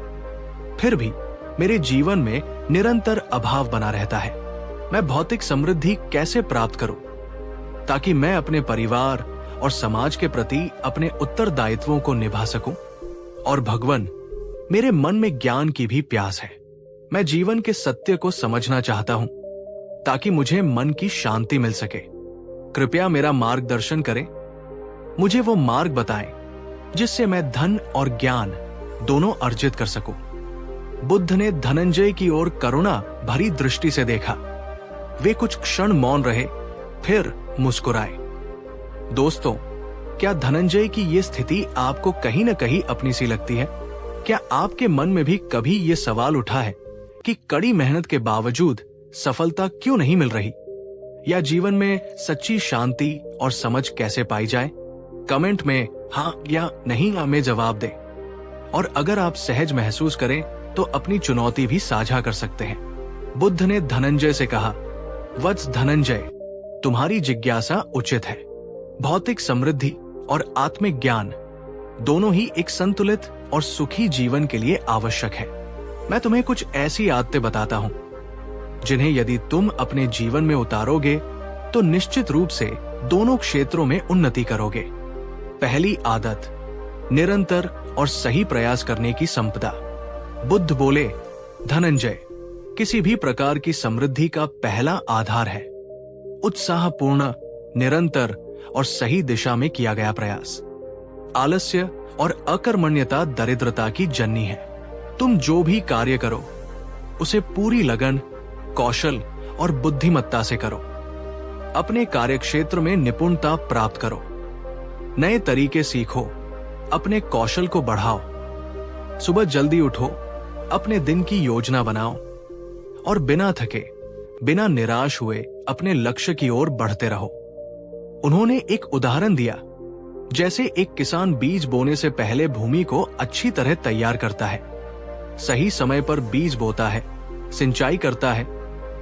फिर भी मेरे जीवन में निरंतर अभाव बना रहता है। मैं भौतिक समृद्धि कैसे प्राप्त करूं ताकि मैं अपने परिवार और समाज के प्रति अपने उत्तरदायित्वों को निभा सकूं? और भगवन, मेरे मन में ज्ञान की भी प्यास है। मैं जीवन के सत्य को समझना चाहता हूं ताकि मुझे मन की शांति मिल सके। कृपया मेरा मार्गदर्शन करें। मुझे वो मार्ग बताएं जिससे मैं धन और ज्ञान दोनों अर्जित कर सकूं। बुद्ध ने धनंजय की ओर करुणा भरी दृष्टि से देखा। वे कुछ क्षण मौन रहे, फिर मुस्कुराए। दोस्तों, क्या धनंजय की ये स्थिति आपको कहीं न कहीं अपनी सी लगती है? क्या आपके मन में भी कभी ये सवाल उठा है कि कड़ी मेहनत के बावजूद सफलता क्यों नहीं मिल रही? या जीवन में सच्ची शांति और समझ कैसे पाई जाए? कमेंट में हाँ या नहीं में जवाब दें। और अगर आप सहज महसूस करें तो अपनी चुनौती भी साझा कर सकते हैं। बुद्ध ने धनंजय से कहा, वत्स धनंजय, तुम्हारी जिज्ञासा उचित है। भौतिक समृद्धि और आत्मिक ज्ञान दोनों ही एक संतुलित और सुखी जीवन के लिए आवश्यक है। मैं तुम्हें कुछ ऐसी आदतें बताता हूं जिन्हें यदि तुम अपने जीवन में उतारोगे तो निश्चित रूप से दोनों क्षेत्रों में उन्नति करोगे। पहली आदत, निरंतर और सही प्रयास करने की संपदा। बुद्ध बोले, धनंजय, किसी भी प्रकार की समृद्धि का पहला आधार है उत्साहपूर्ण, निरंतर और सही दिशा में किया गया प्रयास। आलस्य और अकर्मण्यता दरिद्रता की जननी है। तुम जो भी कार्य करो उसे पूरी लगन, कौशल और बुद्धिमत्ता से करो। अपने कार्यक्षेत्र में निपुणता प्राप्त करो। नए तरीके सीखो, अपने कौशल को बढ़ाओ। सुबह जल्दी उठो, अपने दिन की योजना बनाओ और बिना थके, बिना निराश हुए अपने लक्ष्य की ओर बढ़ते रहो। उन्होंने एक उदाहरण दिया, जैसे एक किसान बीज बोने से पहले भूमि को अच्छी तरह तैयार करता है, सही समय पर बीज बोता है, सिंचाई करता है,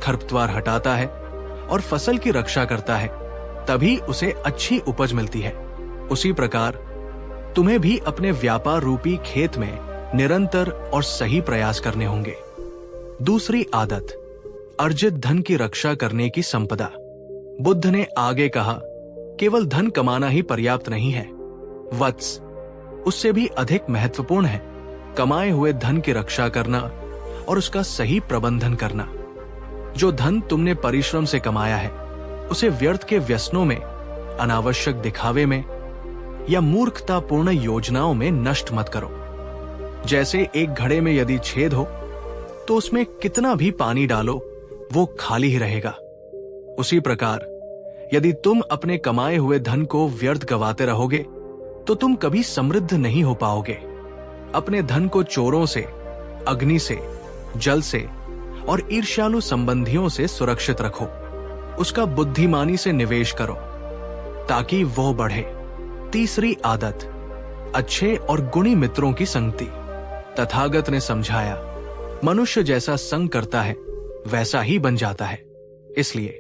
खरपतवार हटाता है और फसल की रक्षा करता है, तभी उसे अच्छी उपज मिलती है। उसी प्रकार तुम्हें भी अपने व्यापार रूपी खेत में निरंतर और सही प्रयास करने होंगे। दूसरी आदत, अर्जित धन की रक्षा करने की संपदा। बुद्ध ने आगे कहा, केवल धन कमाना ही पर्याप्त नहीं है वत्स, उससे भी अधिक महत्वपूर्ण है कमाए हुए धन की रक्षा करना और उसका सही प्रबंधन करना। जो धन तुमने परिश्रम से कमाया है उसे व्यर्थ के व्यसनों में, अनावश्यक दिखावे में या मूर्खतापूर्ण योजनाओं में नष्ट मत करो। जैसे एक घड़े में यदि छेद हो तो उसमें कितना भी पानी डालो वो खाली ही रहेगा। उसी प्रकार यदि तुम अपने कमाए हुए धन को व्यर्थ गवाते रहोगे तो तुम कभी समृद्ध नहीं हो पाओगे। अपने धन को चोरों से, अग्नि से, जल से और ईर्ष्यालु संबंधियों से सुरक्षित रखो। उसका बुद्धिमानी से निवेश करो ताकि वो बढ़े। तीसरी आदत, अच्छे और गुणी मित्रों की संगति। तथागत ने समझाया, मनुष्य जैसा संग करता है वैसा ही बन जाता है। इसलिए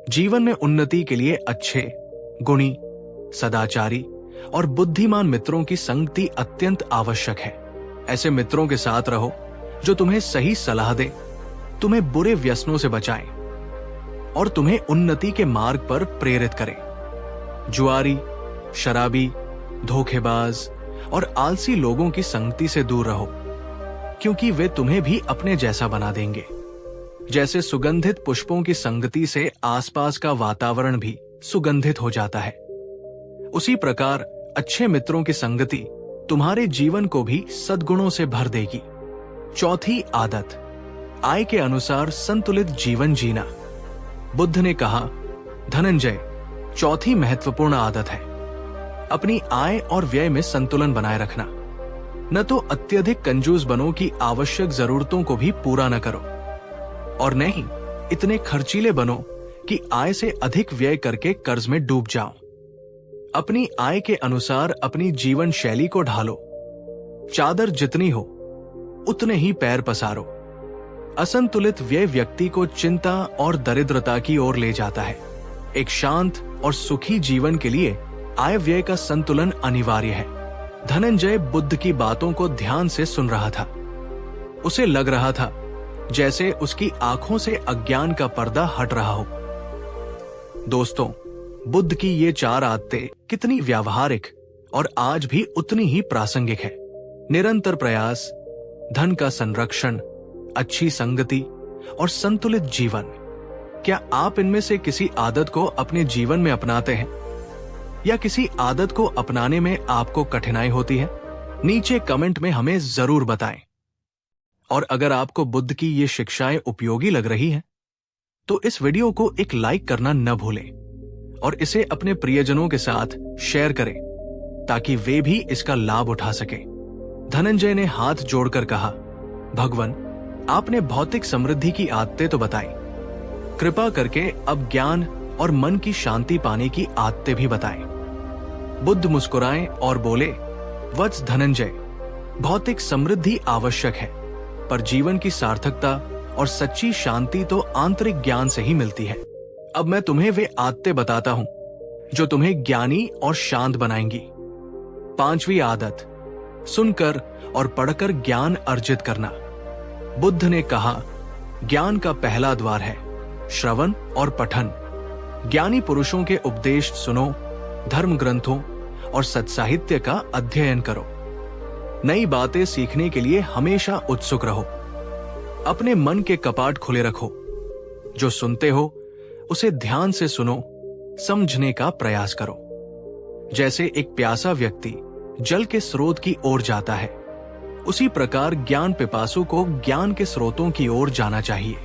जीवन में उन्नति के लिए अच्छे, गुणी, सदाचारी और बुद्धिमान मित्रों की संगति अत्यंत आवश्यक है। ऐसे मित्रों के साथ रहो जो तुम्हें सही सलाह दे, तुम्हें बुरे व्यसनों से बचाएं और तुम्हें उन्नति के मार्ग पर प्रेरित करें। जुआरी, शराबी, धोखेबाज और आलसी लोगों की संगति से दूर रहो, क्योंकि वे तुम्हें भी अपने जैसा बना देंगे। जैसे सुगंधित पुष्पों की संगति से आसपास का वातावरण भी सुगंधित हो जाता है, उसी प्रकार अच्छे मित्रों की संगति तुम्हारे जीवन को भी सद्गुणों से भर देगी। चौथी आदत, आय के अनुसार संतुलित जीवन जीना। बुद्ध ने कहा, धनंजय, चौथी महत्वपूर्ण आदत है अपनी आय और व्यय में संतुलन बनाए रखना। न तो अत्यधिक कंजूस बनो कि आवश्यक जरूरतों को भी पूरा न करो, और न ही इतने खर्चीले बनो कि आय से अधिक व्यय करके कर्ज में डूब जाओ। अपनी आय के अनुसार अपनी जीवन शैली को ढालो। चादर जितनी हो उतने ही पैर पसारो। असंतुलित व्यय व्यक्ति को चिंता और दरिद्रता की ओर ले जाता है। एक शांत और सुखी जीवन के लिए आय व्यय का संतुलन अनिवार्य है। धनंजय बुद्ध की बातों को ध्यान से सुन रहा था। उसे लग रहा था जैसे उसकी आंखों से अज्ञान का पर्दा हट रहा हो। दोस्तों, बुद्ध की ये 4 आदतें कितनी व्यावहारिक और आज भी उतनी ही प्रासंगिक है। निरंतर प्रयास, धन का संरक्षण, अच्छी संगति और संतुलित जीवन। क्या आप इनमें से किसी आदत को अपने जीवन में अपनाते हैं या किसी आदत को अपनाने में आपको कठिनाई होती है? नीचे कमेंट में हमें जरूर बताएं। और अगर आपको बुद्ध की ये शिक्षाएं उपयोगी लग रही हैं, तो इस वीडियो को एक लाइक करना न भूलें और इसे अपने प्रियजनों के साथ शेयर करें ताकि वे भी इसका लाभ उठा सकें। धनंजय ने हाथ जोड़कर कहा, भगवान, आपने भौतिक समृद्धि की आदतें तो बताई, कृपा करके अब ज्ञान और मन की शांति पाने की आदतें भी बताएं। बुद्ध मुस्कुराए और बोले, वत्स धनंजय, भौतिक समृद्धि आवश्यक है, पर जीवन की सार्थकता और सच्ची शांति तो आंतरिक ज्ञान से ही मिलती है। अब मैं तुम्हें वे आदतें बताता हूं जो तुम्हें ज्ञानी और शांत बनाएंगी। 5वीं आदत, सुनकर और पढ़कर ज्ञान अर्जित करना। बुद्ध ने कहा, ज्ञान का पहला द्वार है श्रवण और पठन। ज्ञानी पुरुषों के उपदेश सुनो, धर्म ग्रंथों और सत्साहित्य का अध्ययन करो। नई बातें सीखने के लिए हमेशा उत्सुक रहो। अपने मन के कपाट खुले रखो। जो सुनते हो उसे ध्यान से सुनो, समझने का प्रयास करो। जैसे एक प्यासा व्यक्ति जल के स्रोत की ओर जाता है, उसी प्रकार ज्ञान पिपासु को ज्ञान के स्रोतों की ओर जाना चाहिए।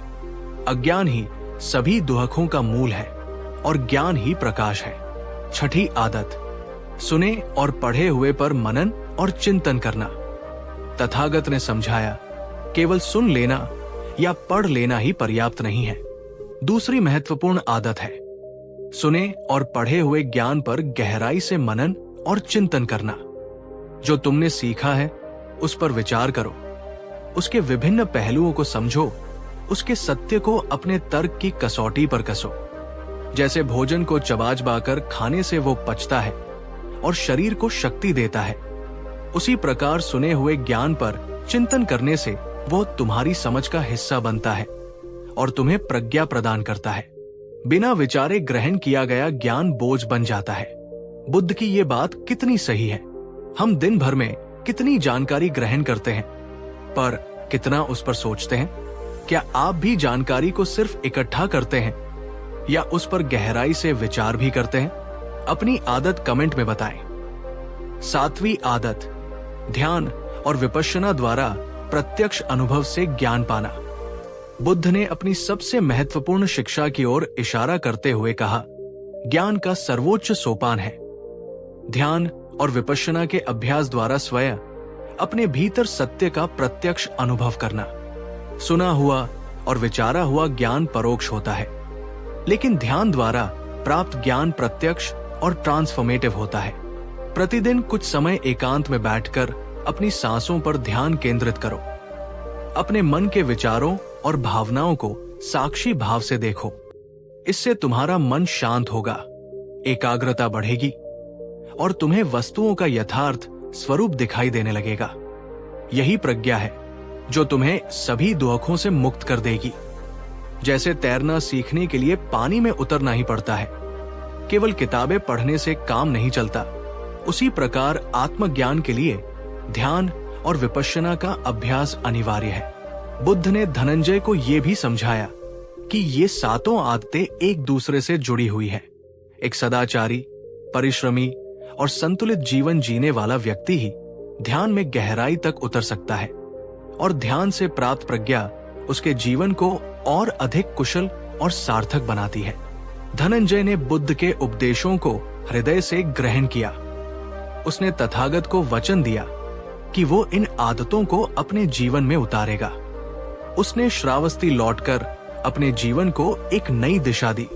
अज्ञान ही सभी दुहकों का मूल है और ज्ञान ही प्रकाश है। 6ठी आदत, सुने और पढ़े हुए पर मनन और चिंतन करना। तथागत ने समझाया, केवल सुन लेना या पढ़ लेना ही पर्याप्त नहीं है। दूसरी महत्वपूर्ण आदत है सुने और पढ़े हुए ज्ञान पर गहराई से मनन और चिंतन करना। जो तुमने सीखा है उस पर विचार करो, उसके विभिन्न पहलुओं को समझो, उसके सत्य को अपने तर्क की कसौटी पर कसो। जैसे भोजन को चबाचबाकर खाने से वो पचता है और शरीर को शक्ति देता है, उसी प्रकार सुने हुए ज्ञान पर चिंतन करने से वो तुम्हारी समझ का हिस्सा बनता है और तुम्हें प्रज्ञा प्रदान करता है। बिना विचारे ग्रहण किया गया ज्ञान बोझ बन जाता है। बुद्ध की ये बात कितनी सही है। हम दिन भर में कितनी जानकारी ग्रहण करते हैं, पर कितना उस पर सोचते हैं? क्या आप भी जानकारी को सिर्फ इकट्ठा करते हैं या उस पर गहराई से विचार भी करते हैं? अपनी आदत कमेंट में बताएं। 7वीं आदत, ध्यान और विपश्यना द्वारा प्रत्यक्ष अनुभव से ज्ञान पाना। बुद्ध ने अपनी सबसे महत्वपूर्ण शिक्षा की ओर इशारा करते हुए कहा, ज्ञान का सर्वोच्च सोपान है ध्यान और विपश्यना के अभ्यास द्वारा स्वयं अपने भीतर सत्य का प्रत्यक्ष अनुभव करना। सुना हुआ और विचारा हुआ ज्ञान परोक्ष होता है, लेकिन ध्यान द्वारा प्राप्त ज्ञान प्रत्यक्ष और ट्रांसफॉर्मेटिव होता है। प्रतिदिन कुछ समय एकांत में बैठकर अपनी सांसों पर ध्यान केंद्रित करो। अपने मन के विचारों और भावनाओं को साक्षी भाव से देखो। इससे तुम्हारा मन शांत होगा, एकाग्रता बढ़ेगी और तुम्हें वस्तुओं का यथार्थ स्वरूप दिखाई देने लगेगा। यही प्रज्ञा है जो तुम्हें सभी दुखों से मुक्त कर देगी। जैसे तैरना सीखने के लिए पानी में उतरना ही पड़ता है, केवल किताबें पढ़ने से काम नहीं चलता, उसी प्रकार आत्मज्ञान के लिए ध्यान और विपश्यना का अभ्यास अनिवार्य है। बुद्ध ने धनंजय को यह भी समझाया कि ये 7 आदतें एक दूसरे से जुड़ी हुई है। एक सदाचारी, परिश्रमी और संतुलित जीवन जीने वाला व्यक्ति ही ध्यान में गहराई तक उतर सकता है और ध्यान से प्राप्त प्रज्ञा उसके जीवन को और अधिक कुशल और सार्थक बनाती है। धनंजय ने बुद्ध के उपदेशों को हृदय से ग्रहण किया। उसने तथागत को वचन दिया कि वो इन आदतों को अपने जीवन में उतारेगा। उसने श्रावस्ती लौटकर अपने जीवन को एक नई दिशा दी।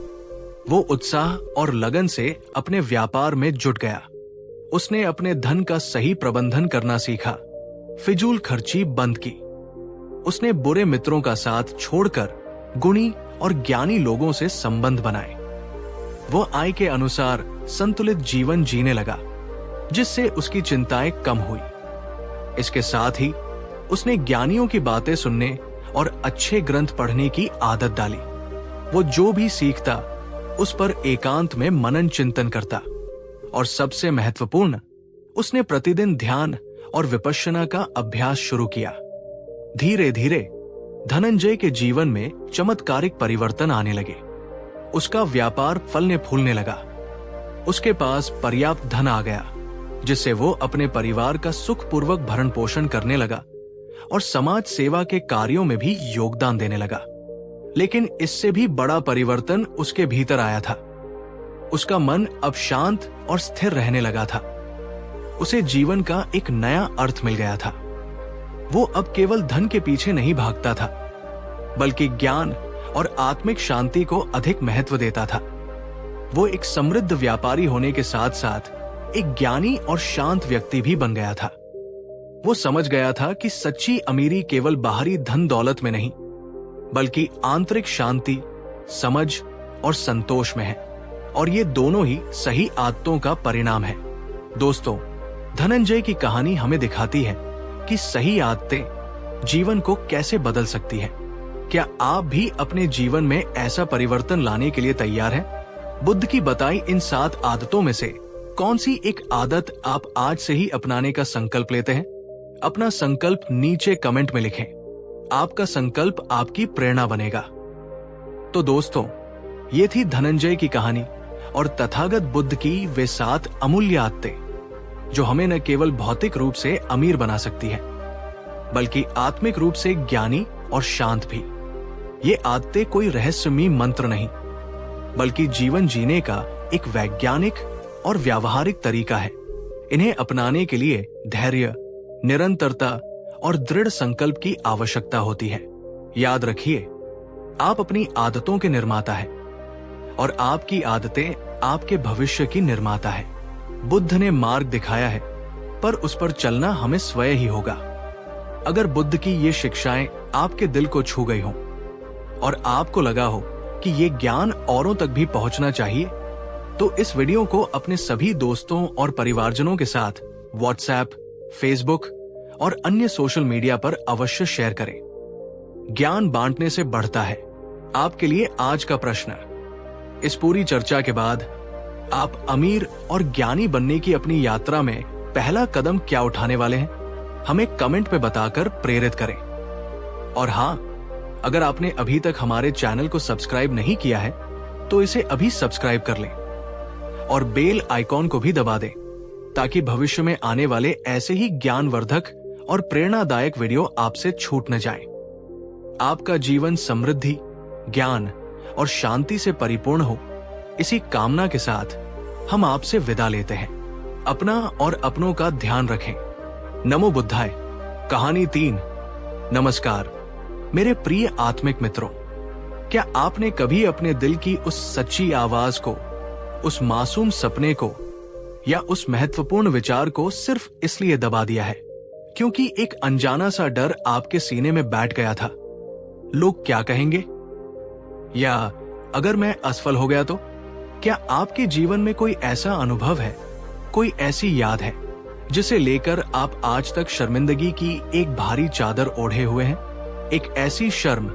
वो उत्साह और लगन से अपने व्यापार में जुट गया। उसने अपने धन का सही प्रबंधन करना सीखा, फिजूल खर्ची बंद की। उसने बुरे मित्रों का साथ छोड़कर गुणी और ज्ञानी लोगों से संबंध बनाए। वो आय के अनुसार संतुलित जीवन जीने लगा, जिससे उसकी चिंताएं कम हुई। इसके साथ ही उसने ज्ञानियों की बातें सुनने और अच्छे ग्रंथ पढ़ने की आदत डाली। वो जो भी सीखता उस पर एकांत में मनन चिंतन करता और सबसे महत्वपूर्ण, उसने प्रतिदिन ध्यान और विपश्यना का अभ्यास शुरू किया। धीरे धीरे धनंजय के जीवन में चमत्कारिक परिवर्तन आने लगे। उसका व्यापार फलने फूलने लगा। उसके पास पर्याप्त धन आ गया, जिससे वो अपने परिवार का सुखपूर्वक भरण पोषण करने लगा और समाज सेवा के कार्यों में भी योगदान देने लगा। लेकिन इससे भी बड़ा परिवर्तन उसके भीतर आया था। उसका मन अब शांत और स्थिर रहने लगा था। उसे जीवन का एक नया अर्थ मिल गया था। वो अब केवल धन के पीछे नहीं भागता था, बल्कि ज्ञान और आत्मिक शांति को अधिक महत्व देता था। वो एक समृद्ध व्यापारी होने के साथ साथ एक ज्ञानी और शांत व्यक्ति भी बन गया था। वो समझ गया था कि सच्ची अमीरी केवल बाहरी धन दौलत में नहीं, बल्कि आंतरिक शांति, समझ और संतोष में है, और ये दोनों ही सही आदतों का परिणाम है। दोस्तों, धनंजय की कहानी हमें दिखाती है कि सही आदतें जीवन को कैसे बदल सकती है। क्या आप भी अपने जीवन में ऐसा परिवर्तन लाने के लिए तैयार हैं? बुद्ध की बताई इन 7 आदतों में से कौन सी एक आदत आप आज से ही अपनाने का संकल्प लेते हैं? अपना संकल्प नीचे कमेंट में लिखें। आपका संकल्प आपकी प्रेरणा बनेगा। तो दोस्तों, ये थी धनंजय की कहानी और तथागत बुद्ध की वे 7 अमूल्य आदतें, जो हमें न केवल भौतिक रूप से अमीर बना सकती है, बल्कि आत्मिक रूप से ज्ञानी और शांत भी। ये आदतें कोई रहस्यमयी मंत्र नहीं, बल्कि जीवन जीने का एक वैज्ञानिक और व्यावहारिक तरीका है। इन्हें अपनाने के लिए धैर्य, निरंतरता और दृढ़ संकल्प की आवश्यकता होती है। याद रखिए, आप अपनी आदतों के निर्माता हैं और आपकी आदतें आपके भविष्य की निर्माता है। बुद्ध ने मार्ग दिखाया है, पर उस पर चलना हमें स्वयं ही होगा। अगर बुद्ध की ये शिक्षाएं आपके दिल को छू गई हों और आपको लगा हो कि ये ज्ञान औरों तक भी पहुंचना चाहिए, तो इस वीडियो को अपने सभी दोस्तों और परिवारजनों के साथ व्हाट्सएप, फेसबुक और अन्य सोशल मीडिया पर अवश्य शेयर करें। ज्ञान बांटने से बढ़ता है। आपके लिए आज का प्रश्न, इस पूरी चर्चा के बाद आप अमीर और ज्ञानी बनने की अपनी यात्रा में पहला कदम क्या उठाने वाले हैं? हमें कमेंट में बताकर प्रेरित करें। और हाँ, अगर आपने अभी तक हमारे चैनल को सब्सक्राइब नहीं किया है तो इसे अभी सब्सक्राइब कर लें और बेल आइकॉन को भी दबा दें ताकि भविष्य में आने वाले ऐसे ही ज्ञानवर्धक और प्रेरणादायक वीडियो आपसे छूट न जाए। आपका जीवन समृद्धि, ज्ञान और शांति से परिपूर्ण हो, इसी कामना के साथ हम आपसे विदा लेते हैं। अपना और अपनों का ध्यान रखें। नमो बुद्धाय। कहानी 3। नमस्कार मेरे प्रिय आत्मिक मित्रों, क्या आपने कभी अपने दिल की उस सच्ची आवाज को, उस मासूम सपने को या उस महत्वपूर्ण विचार को सिर्फ इसलिए दबा दिया है क्योंकि एक अनजाना सा डर आपके सीने में बैठ गया था? लोग क्या कहेंगे, या अगर मैं असफल हो गया तो? क्या आपके जीवन में कोई ऐसा अनुभव है, कोई ऐसी याद है जिसे लेकर आप आज तक शर्मिंदगी की एक भारी चादर ओढ़े हुए हैं? एक ऐसी शर्म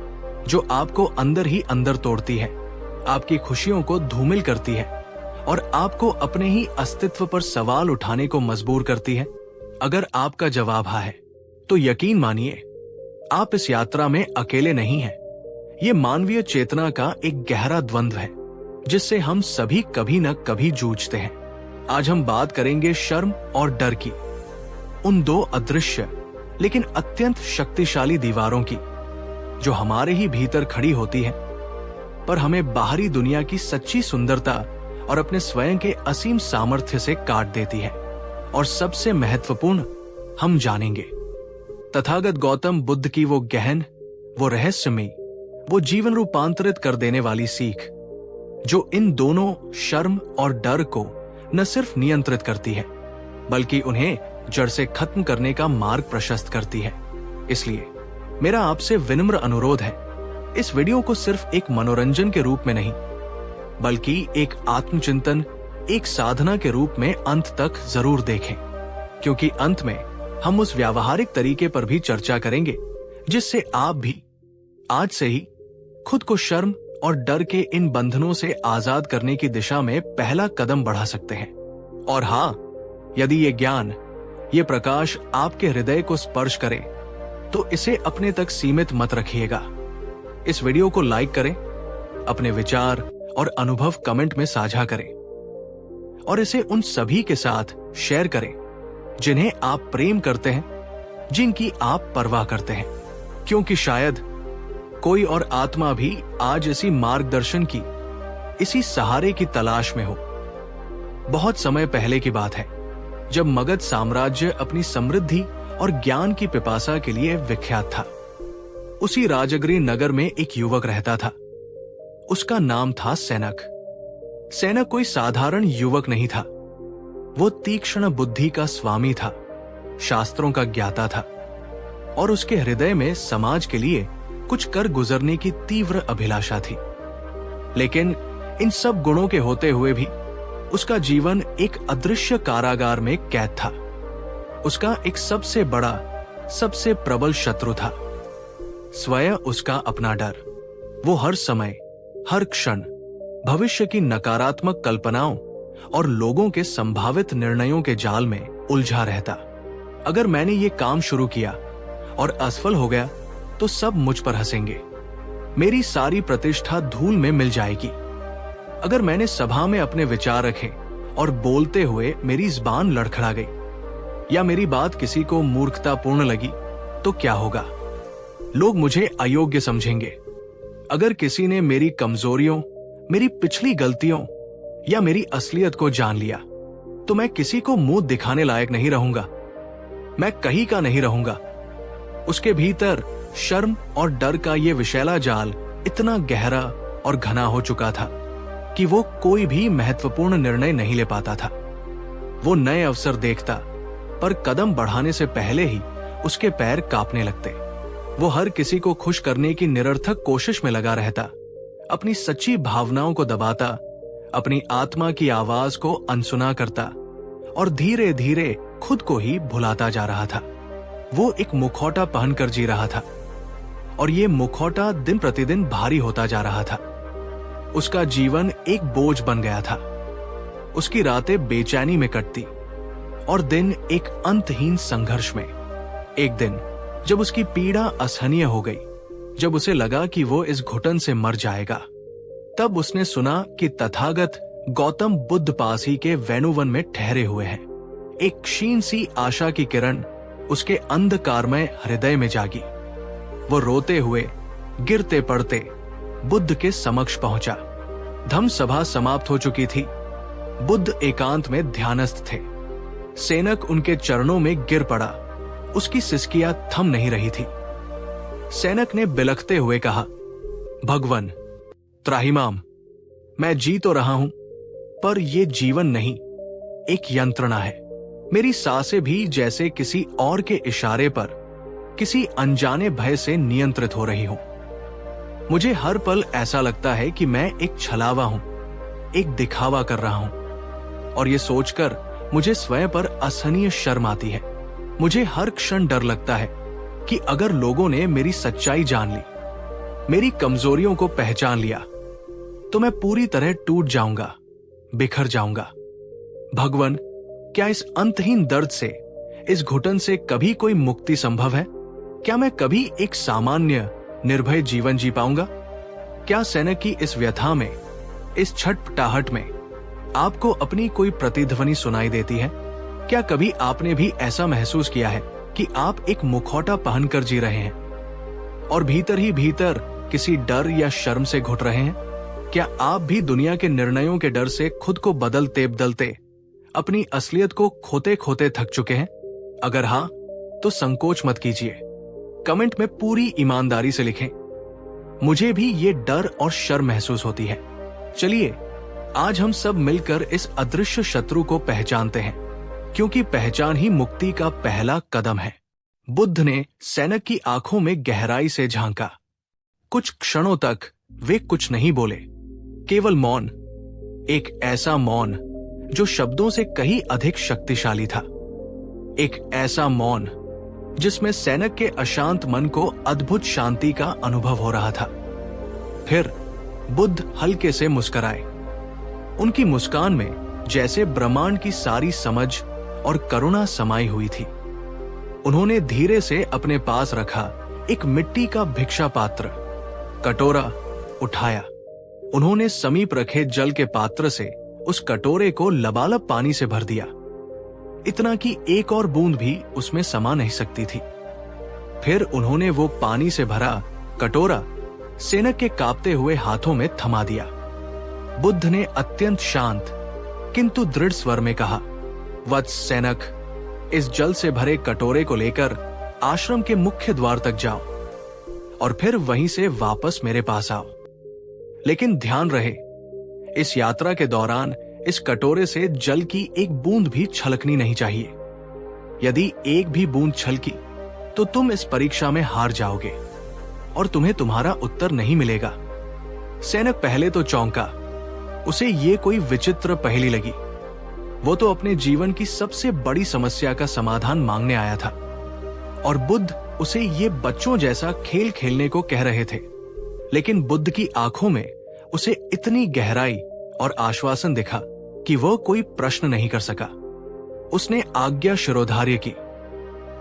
जो आपको अंदर ही अंदर तोड़ती है, आपकी खुशियों को धूमिल करती है और आपको अपने ही अस्तित्व पर सवाल उठाने को मजबूर करती है। अगर आपका जवाब हाँ है तो यकीन मानिए आप इस यात्रा में अकेले नहीं हैं। ये मानवीय चेतना का एक गहरा द्वंद्व है जिससे हम सभी कभी न कभी जूझते हैं। आज हम बात करेंगे शर्म और डर की, उन दो अदृश्य लेकिन अत्यंत शक्तिशाली दीवारों की जो हमारे ही भीतर खड़ी होती है पर हमें बाहरी दुनिया की सच्ची सुंदरता और अपने स्वयं के असीम सामर्थ्य से काट देती है। और सबसे महत्वपूर्ण, हम जानेंगे तथागत गौतम बुद्ध की वो गहन, वो रहस्यमयी, वो जीवन रूपांतरित कर देने वाली सीख जो इन दोनों शर्म और डर को न सिर्फ नियंत्रित करती है बल्कि उन्हें जड़ से खत्म करने का मार्ग प्रशस्त करती है। इसलिए मेरा आपसे विनम्र अनुरोध है, इस वीडियो को सिर्फ एक मनोरंजन के रूप में नहीं बल्कि एक आत्मचिंतन, एक साधना के रूप में अंत तक जरूर देखें, क्योंकि अंत में हम उस व्यावहारिक तरीके पर भी चर्चा करेंगे जिससे आप भी आज से ही खुद को शर्म और डर के इन बंधनों से आजाद करने की दिशा में पहला कदम बढ़ा सकते हैं। और हाँ, यदि ये ज्ञान, ये प्रकाश आपके हृदय को स्पर्श करे तो इसे अपने तक सीमित मत रखिएगा। इस वीडियो को लाइक करें, अपने विचार और अनुभव कमेंट में साझा करें और इसे उन सभी के साथ शेयर करें जिन्हें आप प्रेम करते हैं, जिनकी आप परवाह करते हैं, क्योंकि शायद कोई और आत्मा भी आज इसी मार्गदर्शन की, इसी सहारे की तलाश में हो। बहुत समय पहले की बात है जब मगध साम्राज्य अपनी समृद्धि और ज्ञान की पिपासा के लिए विख्यात था। उसी राजगृह नगर में एक युवक रहता था। उसका नाम था सैनक। सैनक कोई साधारण युवक नहीं था, वो तीक्ष्ण बुद्धि का स्वामी था, शास्त्रों का ज्ञाता था और उसके हृदय में समाज के लिए कुछ कर गुजरने की तीव्र अभिलाषा थी। लेकिन इन सब गुणों के होते हुए भी उसका जीवन एक अदृश्य कारागार में कैद था। उसका एक सबसे बड़ा, सबसे प्रबल शत्रु था, स्वयं उसका अपना डर। वो हर समय, हर क्षण भविष्य की नकारात्मक कल्पनाओं और लोगों के संभावित निर्णयों के जाल में उलझा रहता। अगर मैंने ये काम शुरू किया और असफल हो गया तो सब मुझ पर हंसेंगे, मेरी सारी प्रतिष्ठा धूल में मिल जाएगी। अगर मैंने सभा में अपने विचार रखे और बोलते हुए मेरी जुबान लड़खड़ा गई या मेरी बात किसी को मूर्खतापूर्ण लगी तो क्या होगा? लोग मुझे अयोग्य समझेंगे। अगर किसी ने मेरी कमजोरियों, मेरी पिछली गलतियों या मेरी असलियत को जान लिया तो मैं किसी को मुंह दिखाने लायक नहीं रहूंगा, मैं कहीं का नहीं रहूंगा। उसके भीतर शर्म और डर का ये विशैला जाल इतना गहरा और घना हो चुका था कि वो कोई भी महत्वपूर्ण निर्णय नहीं ले पाता था। वो नए अवसर देखता पर कदम बढ़ाने से पहले ही उसके पैर कांपने लगते। वो हर किसी को खुश करने की निरर्थक कोशिश में लगा रहता, अपनी सच्ची भावनाओं को दबाता, अपनी आत्मा की आवाज को अनसुना करता और धीरे धीरे खुद को ही भुलाता जा रहा था। वो एक मुखौटा पहनकर जी रहा था और ये मुखौटा दिन प्रतिदिन भारी होता जा रहा था। उसका जीवन एक बोझ बन गया था। उसकी रातें बेचैनी में कटती और दिन एक अंतहीन संघर्ष में। एक दिन जब उसकी पीड़ा असहनीय हो गई जब उसे लगा कि वो इस घुटन से मर जाएगा, तब उसने सुना कि तथागत गौतम बुद्ध पास ही के वेणुवन में ठहरे हुए हैं। एक क्षीण सी आशा की किरण उसके अंधकारमय हृदय में जागी। वो रोते हुए, गिरते पड़ते बुद्ध के समक्ष पहुंचा। धम्म सभा समाप्त हो चुकी थी। बुद्ध एकांत में ध्यानस्थ थे। सेनक उनके चरणों में गिर पड़ा। उसकी सिसकियां थम नहीं रही थी। सेनक ने बिलखते हुए कहा, भगवन, त्राहिमाम, मैं जी तो रहा हूं, पर यह जीवन नहीं, एक यंत्रणा है। मेरी सांसें भी जैसे किसी और के इशारे पर, किसी अनजाने भय से नियंत्रित हो रही हूं। मुझे हर पल ऐसा लगता है कि मैं एक छलावा हूं, एक दिखावा कर रहा हूं, और ये सोचकर मुझे स्वयं पर असहनीय शर्म आती है। मुझे हर क्षण डर लगता है कि अगर लोगों ने मेरी सच्चाई जान ली, मेरी कमजोरियों को पहचान लिया, तो मैं पूरी तरह टूट जाऊंगा, बिखर जाऊंगा। भगवन, क्या इस अंतहीन दर्द से, इस घुटन से कभी कोई मुक्ति संभव है? क्या मैं कभी एक सामान्य निर्भय जीवन जी पाऊंगा? क्या सेनक की इस व्यथा में, इस छटपटाहट में आपको अपनी कोई प्रतिध्वनि सुनाई देती है? क्या कभी आपने भी ऐसा महसूस किया है कि आप एक मुखौटा पहनकर जी रहे हैं और भीतर ही भीतर किसी डर या शर्म से घुट रहे हैं? क्या आप भी दुनिया के निर्णयों के डर से खुद को बदलते बदलते अपनी असलियत को खोते खोते थक चुके हैं? अगर हाँ, तो संकोच मत कीजिए, कमेंट में पूरी ईमानदारी से लिखें। मुझे भी ये डर और शर्म महसूस होती है। चलिए आज हम सब मिलकर इस अदृश्य शत्रु को पहचानते हैं, क्योंकि पहचान ही मुक्ति का पहला कदम है। बुद्ध ने सेनक की आंखों में गहराई से झांका। कुछ क्षणों तक वे कुछ नहीं बोले, केवल मौन, एक ऐसा मौन जो शब्दों से कहीं अधिक शक्तिशाली था। एक ऐसा मौन जिसमें सेनक के अशांत मन को अद्भुत शांति का अनुभव हो रहा था। फिर बुद्ध हल्के से मुस्कुराए। उनकी मुस्कान में जैसे ब्रह्मांड की सारी समझ और करुणा समाई हुई थी। उन्होंने धीरे से अपने पास रखा एक मिट्टी का भिक्षा पात्र, कटोरा उठाया। उन्होंने समीप रखे जल के पात्र से उस कटोरे को लबालब पानी से भर दिया, इतना कि एक और बूंद भी उसमें समा नहीं सकती थी। फिर उन्होंने वो पानी से भरा कटोरा सेनक के कांपते हुए हाथों में थमा दिया। बुद्ध ने अत्यंत शांत किंतु दृढ़ स्वर में कहा, वत्स सेनक, इस जल से भरे कटोरे को लेकर आश्रम के मुख्य द्वार तक जाओ और फिर वहीं से वापस मेरे पास आओ। लेकिन ध्यान रहे, इस यात्रा के दौरान इस कटोरे से जल की एक बूंद भी छलकनी नहीं चाहिए। यदि एक भी बूंद छलकी तो तुम इस परीक्षा में हार जाओगे और तुम्हें तुम्हारा उत्तर नहीं मिलेगा। सेनक पहले तो चौंका। उसे ये कोई विचित्र पहेली लगी। वो तो अपने जीवन की सबसे बड़ी समस्या का समाधान मांगने आया था और बुद्ध उसे ये बच्चों जैसा खेल खेलने को कह रहे थे। लेकिन बुद्ध की आंखों में उसे इतनी गहराई और आश्वासन दिखा कि वह कोई प्रश्न नहीं कर सका। उसने आज्ञा शिरोधार्य की।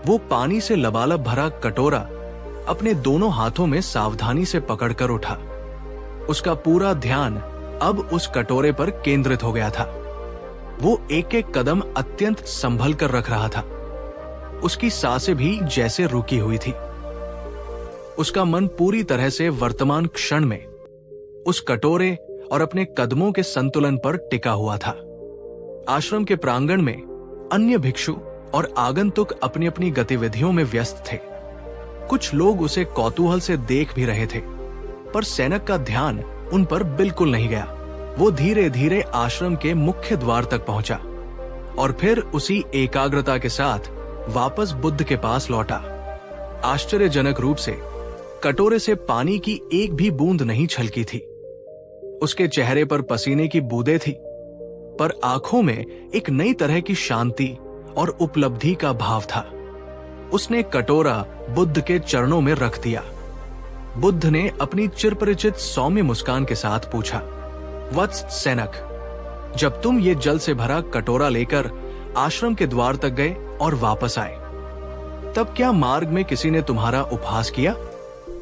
वो पानी से लबालब भरा कटोरा अपने दोनों हाथों में सावधानी से पकड़कर उठा। उसका पूरा ध्यान अब उस कटोरे पर केंद्रित हो गया था। वो एक एक कदम अत्यंत संभल कर रख रहा था। उसकी सांसें भी जैसे रुकी हुई थी। उसका मन पूरी तरह से वर्तमान क्षण में, उस कटोरे और अपने कदमों के संतुलन पर टिका हुआ था। आश्रम के प्रांगण में अन्य भिक्षु और आगंतुक अपनी अपनी गतिविधियों में व्यस्त थे। कुछ लोग उसे कौतूहल से देख भी रहे थे, पर सेनक का ध्यान उन पर बिल्कुल नहीं गया। वो धीरे धीरे आश्रम के मुख्य द्वार तक पहुंचा और फिर उसी एकाग्रता के साथ वापस बुद्ध के पास लौटा। आश्चर्यजनक रूप से कटोरे से पानी की एक भी बूंद नहीं छलकी थी। उसके चेहरे पर पसीने की बूंदें थी, पर आंखों में एक नई तरह की शांति और उपलब्धि का भाव था। उसने कटोरा बुद्ध के चरणों में रख दिया। बुद्ध ने अपनी चिरपरिचित सौम्य मुस्कान के साथ पूछा, वत्स सेनक, जब तुम ये जल से भरा कटोरा लेकर आश्रम के द्वार तक गए और वापस आए, तब क्या मार्ग में किसी ने तुम्हारा उपहास किया?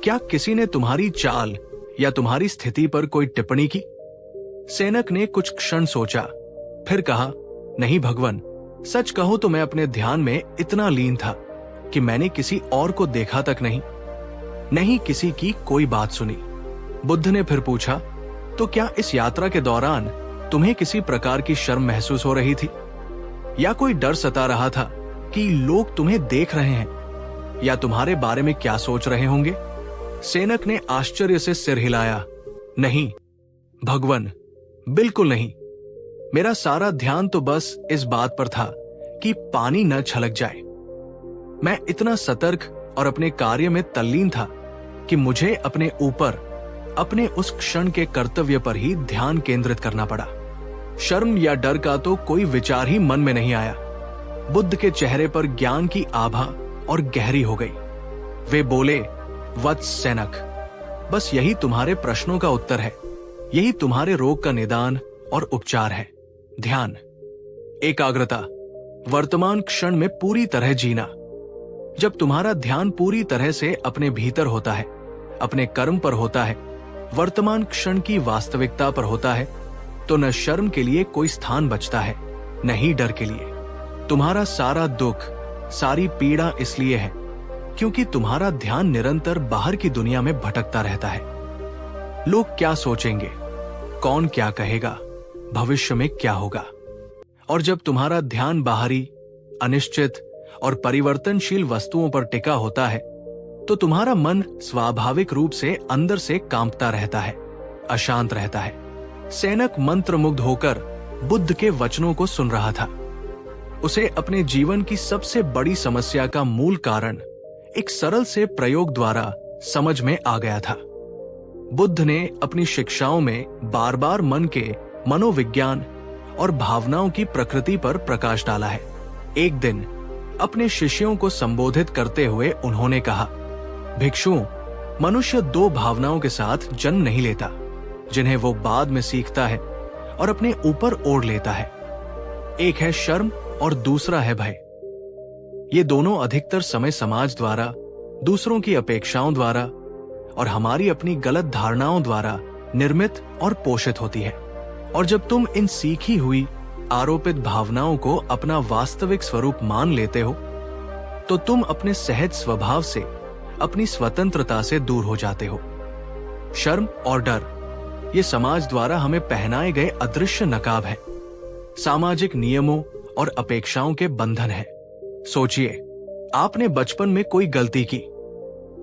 क्या किसी ने तुम्हारी चाल या तुम्हारी स्थिति पर कोई टिप्पणी की? सैनक ने कुछ क्षण सोचा, फिर कहा, नहीं भगवन, सच कहूं तो मैं अपने ध्यान में इतना लीन था कि मैंने किसी और को देखा तक नहीं किसी की कोई बात सुनी। बुद्ध ने फिर पूछा, तो क्या इस यात्रा के दौरान तुम्हें किसी प्रकार की शर्म महसूस हो रही थी, या कोई डर सता रहा था कि लोग तुम्हें देख रहे हैं या तुम्हारे बारे में क्या सोच रहे होंगे? सैनक ने आश्चर्य से सिर हिलाया, नहीं भगवन, बिल्कुल नहीं। मेरा सारा ध्यान तो बस इस बात पर था कि पानी न छलक जाए। मैं इतना सतर्क और अपने कार्य में तल्लीन था कि मुझे अपने ऊपर, अपने उस क्षण के कर्तव्य पर ही ध्यान केंद्रित करना पड़ा। शर्म या डर का तो कोई विचार ही मन में नहीं आया। बुद्ध के चेहरे पर ज्ञान की आभा और गहरी हो गई। वे बोले, वत्स सैनक, बस यही तुम्हारे प्रश्नों का उत्तर है, यही तुम्हारे रोग का निदान और उपचार है। ध्यान, एकाग्रता, वर्तमान क्षण में पूरी तरह जीना। जब तुम्हारा ध्यान पूरी तरह से अपने भीतर होता है, अपने कर्म पर होता है, वर्तमान क्षण की वास्तविकता पर होता है, तो न शर्म के लिए कोई स्थान बचता है, न ही डर के लिए। तुम्हारा सारा दुख, सारी पीड़ा इसलिए है क्योंकि तुम्हारा ध्यान निरंतर बाहर की दुनिया में भटकता रहता है। लोग क्या सोचेंगे, कौन क्या कहेगा, भविष्य में क्या होगा? और जब तुम्हारा ध्यान बाहरी, अनिश्चित और परिवर्तनशील वस्तुओं पर टिका होता है, तो तुम्हारा मन स्वाभाविक रूप से अंदर से कांपता रहता है, अशांत रहता है। सैनक मंत्रमुग्ध होकर बुद्ध के वचनों को सुन रहा था। उसे अपने जीवन की सबसे बड़ी समस्या का मूल कारण एक सरल से प्रयोग द्वारा समझ में आ गया था। बुद्ध ने अपनी शिक्षाओं में बार बार मन के मनोविज्ञान और भावनाओं की प्रकृति पर प्रकाश डाला है। एक दिन अपने शिष्यों को संबोधित करते हुए उन्होंने कहा, भिक्षुओं, मनुष्य दो भावनाओं के साथ जन्म नहीं लेता, जिन्हें वो बाद में सीखता है और अपने ऊपर ओढ़ लेता है। एक है शर्म और दूसरा है भय। ये दोनों अधिकतर समय समाज द्वारा, दूसरों की अपेक्षाओं द्वारा और हमारी अपनी गलत धारणाओं द्वारा निर्मित और पोषित होती है। और जब तुम इन सीखी हुई आरोपित भावनाओं को अपना वास्तविक स्वरूप मान लेते हो, तो तुम अपने सहज स्वभाव से, अपनी स्वतंत्रता से दूर हो जाते हो। शर्म और डर ये समाज द्वारा हमें पहनाए गए अदृश्य नकाब है, सामाजिक नियमों और अपेक्षाओं के बंधन है। सोचिए, आपने बचपन में कोई गलती की,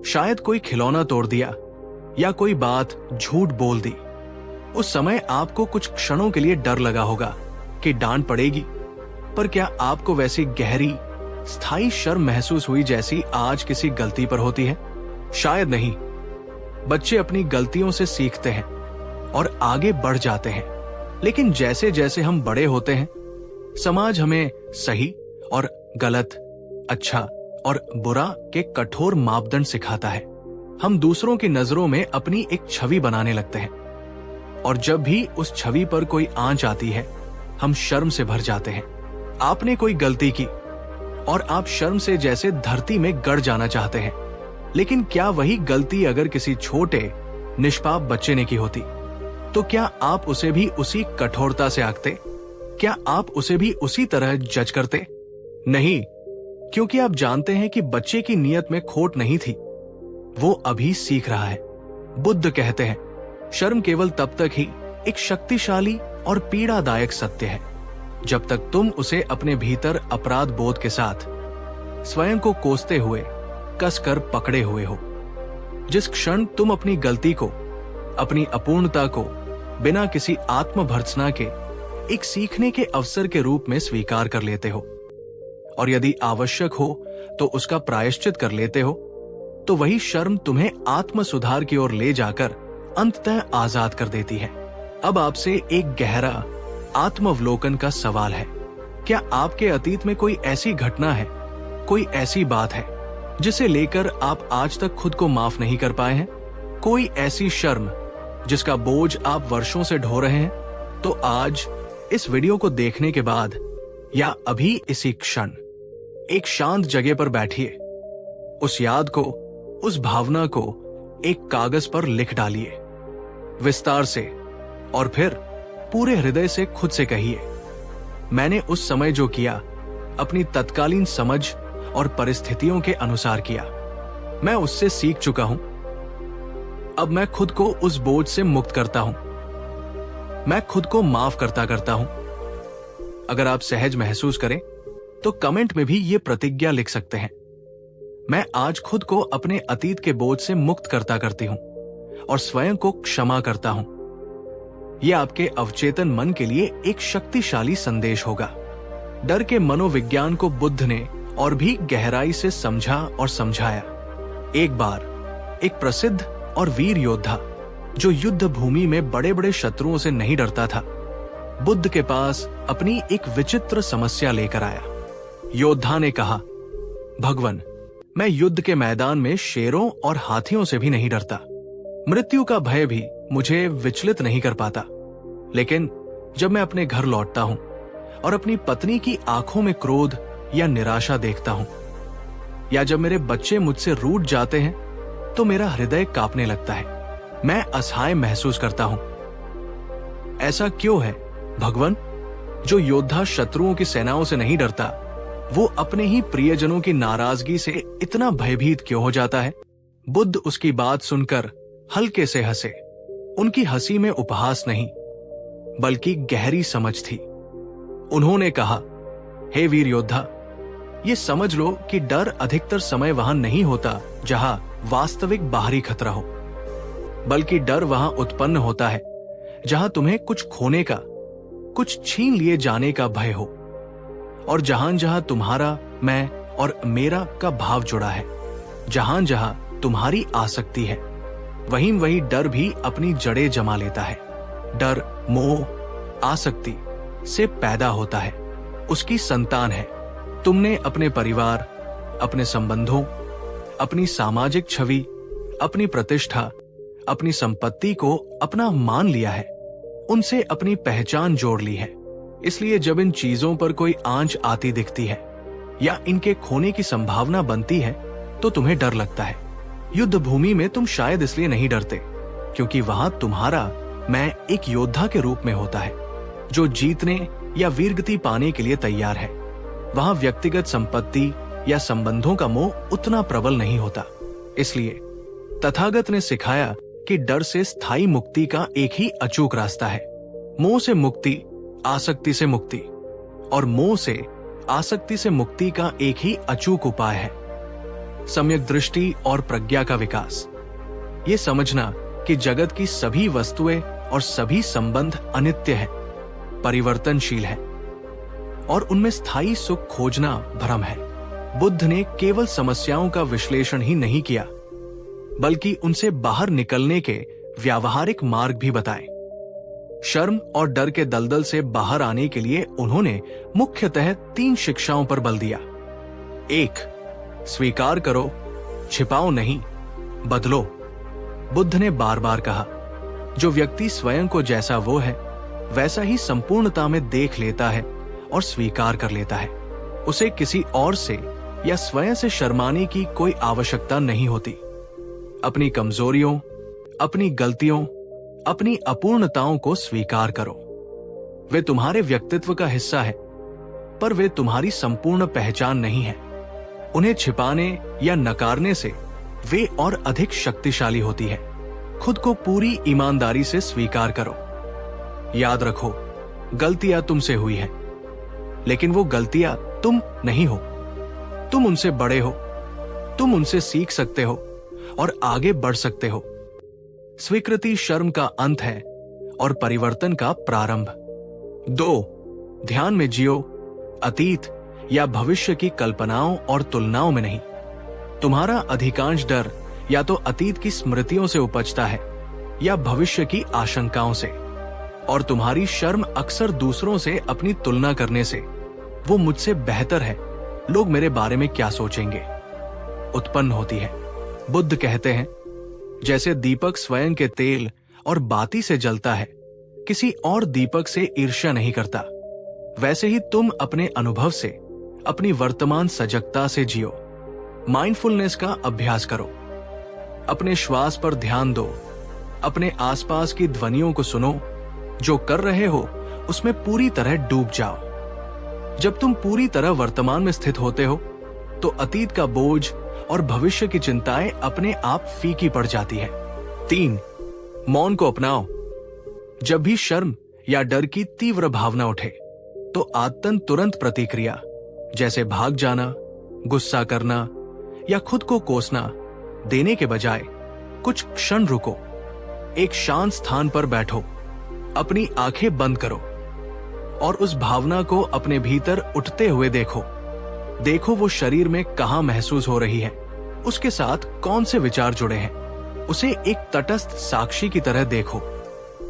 शायद कोई खिलौना तोड़ दिया या कोई बात झूठ बोल दी। उस समय आपको कुछ क्षणों के लिए डर लगा होगा कि डांट पड़ेगी, पर क्या आपको वैसी गहरी, स्थायी शर्म महसूस हुई जैसी आज किसी गलती पर होती है? शायद नहीं। बच्चे अपनी गलतियों से सीखते हैं और आगे बढ़ जाते हैं, लेकिन जैसे जैसे हम बड़े होते हैं, समाज हमें सही और गलत, अच्छा और बुरा के कठोर मापदंड सिखाता है। हम दूसरों की नजरों में अपनी एक छवि बनाने लगते हैं, और जब भी उस छवि पर कोई आंच आती है, हम शर्म से भर जाते हैं। आपने कोई गलती की और आप शर्म से जैसे धरती में गड़ जाना चाहते हैं, लेकिन क्या वही गलती अगर किसी छोटे निष्पाप बच्चे ने की होती, तो क्या आप उसे भी उसी कठोरता से आंकते? क्या आप उसे भी उसी तरह जज करते? नहीं, क्योंकि आप जानते हैं कि बच्चे की नीयत में खोट नहीं थी, वो अभी सीख रहा है। बुद्ध कहते हैं, शर्म केवल तब तक ही एक शक्तिशाली और पीड़ादायक सत्य है जब तक तुम उसे अपने भीतर अपराध बोध के साथ स्वयं को कोसते हुए कसकर पकड़े हुए हो। जिस क्षण तुम अपनी गलती को, अपनी अपूर्णता को बिना किसी आत्मभर्त्सना के एक सीखने के अवसर के रूप में स्वीकार कर लेते हो, और यदि आवश्यक हो तो उसका प्रायश्चित कर लेते हो, तो वही शर्म तुम्हें आत्म सुधार की ओर ले जाकर अंततः आजाद कर देती है। अब आपसे एक गहरा आत्मावलोकन का सवाल है। क्या आपके अतीत में कोई ऐसी घटना है, कोई ऐसी बात है जिसे लेकर आप आज तक खुद को माफ नहीं कर पाए हैं? कोई ऐसी शर्म जिसका बोझ आप वर्षों से ढो रहे हैं? तो आज इस वीडियो को देखने के बाद या अभी इसी क्षण एक शांत जगह पर बैठिए, उस याद को, उस भावना को एक कागज पर लिख डालिए विस्तार से, और फिर पूरे हृदय से खुद से कहिए, मैंने उस समय जो किया अपनी तत्कालीन समझ और परिस्थितियों के अनुसार किया। मैं उससे सीख चुका हूं। अब मैं खुद को उस बोझ से मुक्त करता हूं। मैं खुद को माफ करता हूं। अगर आप सहज महसूस करें तो कमेंट में भी ये प्रतिज्ञा लिख सकते हैं, मैं आज खुद को अपने अतीत के बोझ से मुक्त करती हूं और स्वयं को क्षमा करता हूं। यह आपके अवचेतन मन के लिए एक शक्तिशाली संदेश होगा। डर के मनोविज्ञान को बुद्ध ने और भी गहराई से समझा और समझाया। एक बार एक प्रसिद्ध और वीर योद्धा जो युद्ध भूमि में बड़े बड़े शत्रुओं से नहीं डरता था, बुद्ध के पास अपनी एक विचित्र समस्या लेकर आया। योद्धा ने कहा, भगवन, मैं युद्ध के मैदान में शेरों और हाथियों से भी नहीं डरता। मृत्यु का भय भी मुझे विचलित नहीं कर पाता। लेकिन जब मैं अपने घर लौटता हूं और अपनी पत्नी की आंखों में क्रोध या निराशा देखता हूं, या जब मेरे बच्चे मुझसे रूठ जाते हैं, तो मेरा हृदय कांपने लगता है। मैं असहाय महसूस करता हूं। ऐसा क्यों है भगवन? जो योद्धा शत्रुओं की सेनाओं से नहीं डरता, वो अपने ही प्रियजनों की नाराजगी से इतना भयभीत क्यों हो जाता है? बुद्ध उसकी बात सुनकर हल्के से हंसे। उनकी हंसी में उपहास नहीं, बल्कि गहरी समझ थी। उन्होंने कहा, हे वीर योद्धा, ये समझ लो कि डर अधिकतर समय वहां नहीं होता जहां वास्तविक बाहरी खतरा हो, बल्कि डर वहां उत्पन्न होता है जहां तुम्हें कुछ खोने का, कुछ छीन लिए जाने का भय हो, और जहां जहां तुम्हारा, मैं और मेरा का भाव जुड़ा है, जहां जहां तुम्हारी आसक्ति है, वहीं वहीं डर भी अपनी जड़ें जमा लेता है। डर मोह, आसक्ति से पैदा होता है, उसकी संतान है। तुमने अपने परिवार, अपने संबंधों, अपनी सामाजिक छवि, अपनी प्रतिष्ठा, अपनी संपत्ति को अपना मान लिया है, उनसे अपनी पहचान जोड़ ली है। इसलिए जब इन चीजों पर कोई आंच आती दिखती है या इनके खोने की संभावना बनती है, तो तुम्हें डर लगता है। युद्ध भूमि में तुम शायद इसलिए नहीं डरते क्योंकि वहां तुम्हारा मैं एक योद्धा के रूप में होता है, जो जीतने या वीरगति पाने के लिए तैयार है। वहां व्यक्तिगत संपत्ति या संबंधों का मोह उतना प्रबल नहीं होता। इसलिए तथागत ने सिखाया कि डर से स्थायी मुक्ति का एक ही अचूक रास्ता है। मोह से मुक्ति, आसक्ति से मुक्ति, और मोह से आसक्ति से मुक्ति का एक ही अचूक उपाय है सम्यक दृष्टि और प्रज्ञा का विकास। ये समझना कि जगत की सभी वस्तुएं और सभी संबंध अनित्य है, परिवर्तनशील है, और उनमें स्थायी सुख खोजना भ्रम है। बुद्ध ने केवल समस्याओं का विश्लेषण ही नहीं किया, बल्कि उनसे बाहर निकलने के व्यावहारिक मार्ग भी बताए। शर्म और डर के दलदल से बाहर आने के लिए उन्होंने मुख्यतः 3 शिक्षाओं पर बल दिया। 1. स्वीकार करो, छिपाओ नहीं, बदलो। बुद्ध ने बार बार कहा, जो व्यक्ति स्वयं को जैसा वो है वैसा ही संपूर्णता में देख लेता है और स्वीकार कर लेता है, उसे किसी और से या स्वयं से शर्माने की कोई आवश्यकता नहीं होती। अपनी कमजोरियों, अपनी गलतियों, अपनी अपूर्णताओं को स्वीकार करो। वे तुम्हारे व्यक्तित्व का हिस्सा है, पर वे तुम्हारी संपूर्ण पहचान नहीं है। उन्हें छिपाने या नकारने से वे और अधिक शक्तिशाली होती है। खुद को पूरी ईमानदारी से स्वीकार करो। याद रखो, गलतियां तुमसे हुई है, लेकिन वो गलतियां तुम नहीं हो। तुम उनसे बड़े हो, तुम उनसे सीख सकते हो और आगे बढ़ सकते हो। स्वीकृति शर्म का अंत है और परिवर्तन का प्रारंभ। 2. ध्यान में जियो, अतीत या भविष्य की कल्पनाओं और तुलनाओं में नहीं। तुम्हारा अधिकांश डर या तो अतीत की स्मृतियों से उपजता है या भविष्य की आशंकाओं से, और तुम्हारी शर्म अक्सर दूसरों से अपनी तुलना करने से, वो मुझसे बेहतर है, लोग मेरे बारे में क्या सोचेंगे, उत्पन्न होती है। बुद्ध कहते हैं, जैसे दीपक स्वयं के तेल और बाती से जलता है, किसी और दीपक से ईर्ष्या नहीं करता, वैसे ही तुम अपने अनुभव से, अपनी वर्तमान सजगता से जियो। माइंडफुलनेस का अभ्यास करो। अपने श्वास पर ध्यान दो, अपने आसपास की ध्वनियों को सुनो, जो कर रहे हो उसमें पूरी तरह डूब जाओ। जब तुम पूरी तरह वर्तमान में स्थित होते हो तो अतीत का बोझ और भविष्य की चिंताएं अपने आप फीकी पड़ जाती है। 3. मौन को अपनाओ। जब भी शर्म या डर की तीव्र भावना उठे तो आदतन तुरंत प्रतिक्रिया जैसे भाग जाना, गुस्सा करना या खुद को कोसना देने के बजाय कुछ क्षण रुको, एक शांत स्थान पर बैठो, अपनी आंखें बंद करो और उस भावना को अपने भीतर उठते हुए देखो। देखो वो शरीर में कहां महसूस हो रही है, उसके साथ कौन से विचार जुड़े हैं। उसे एक तटस्थ साक्षी की तरह देखो,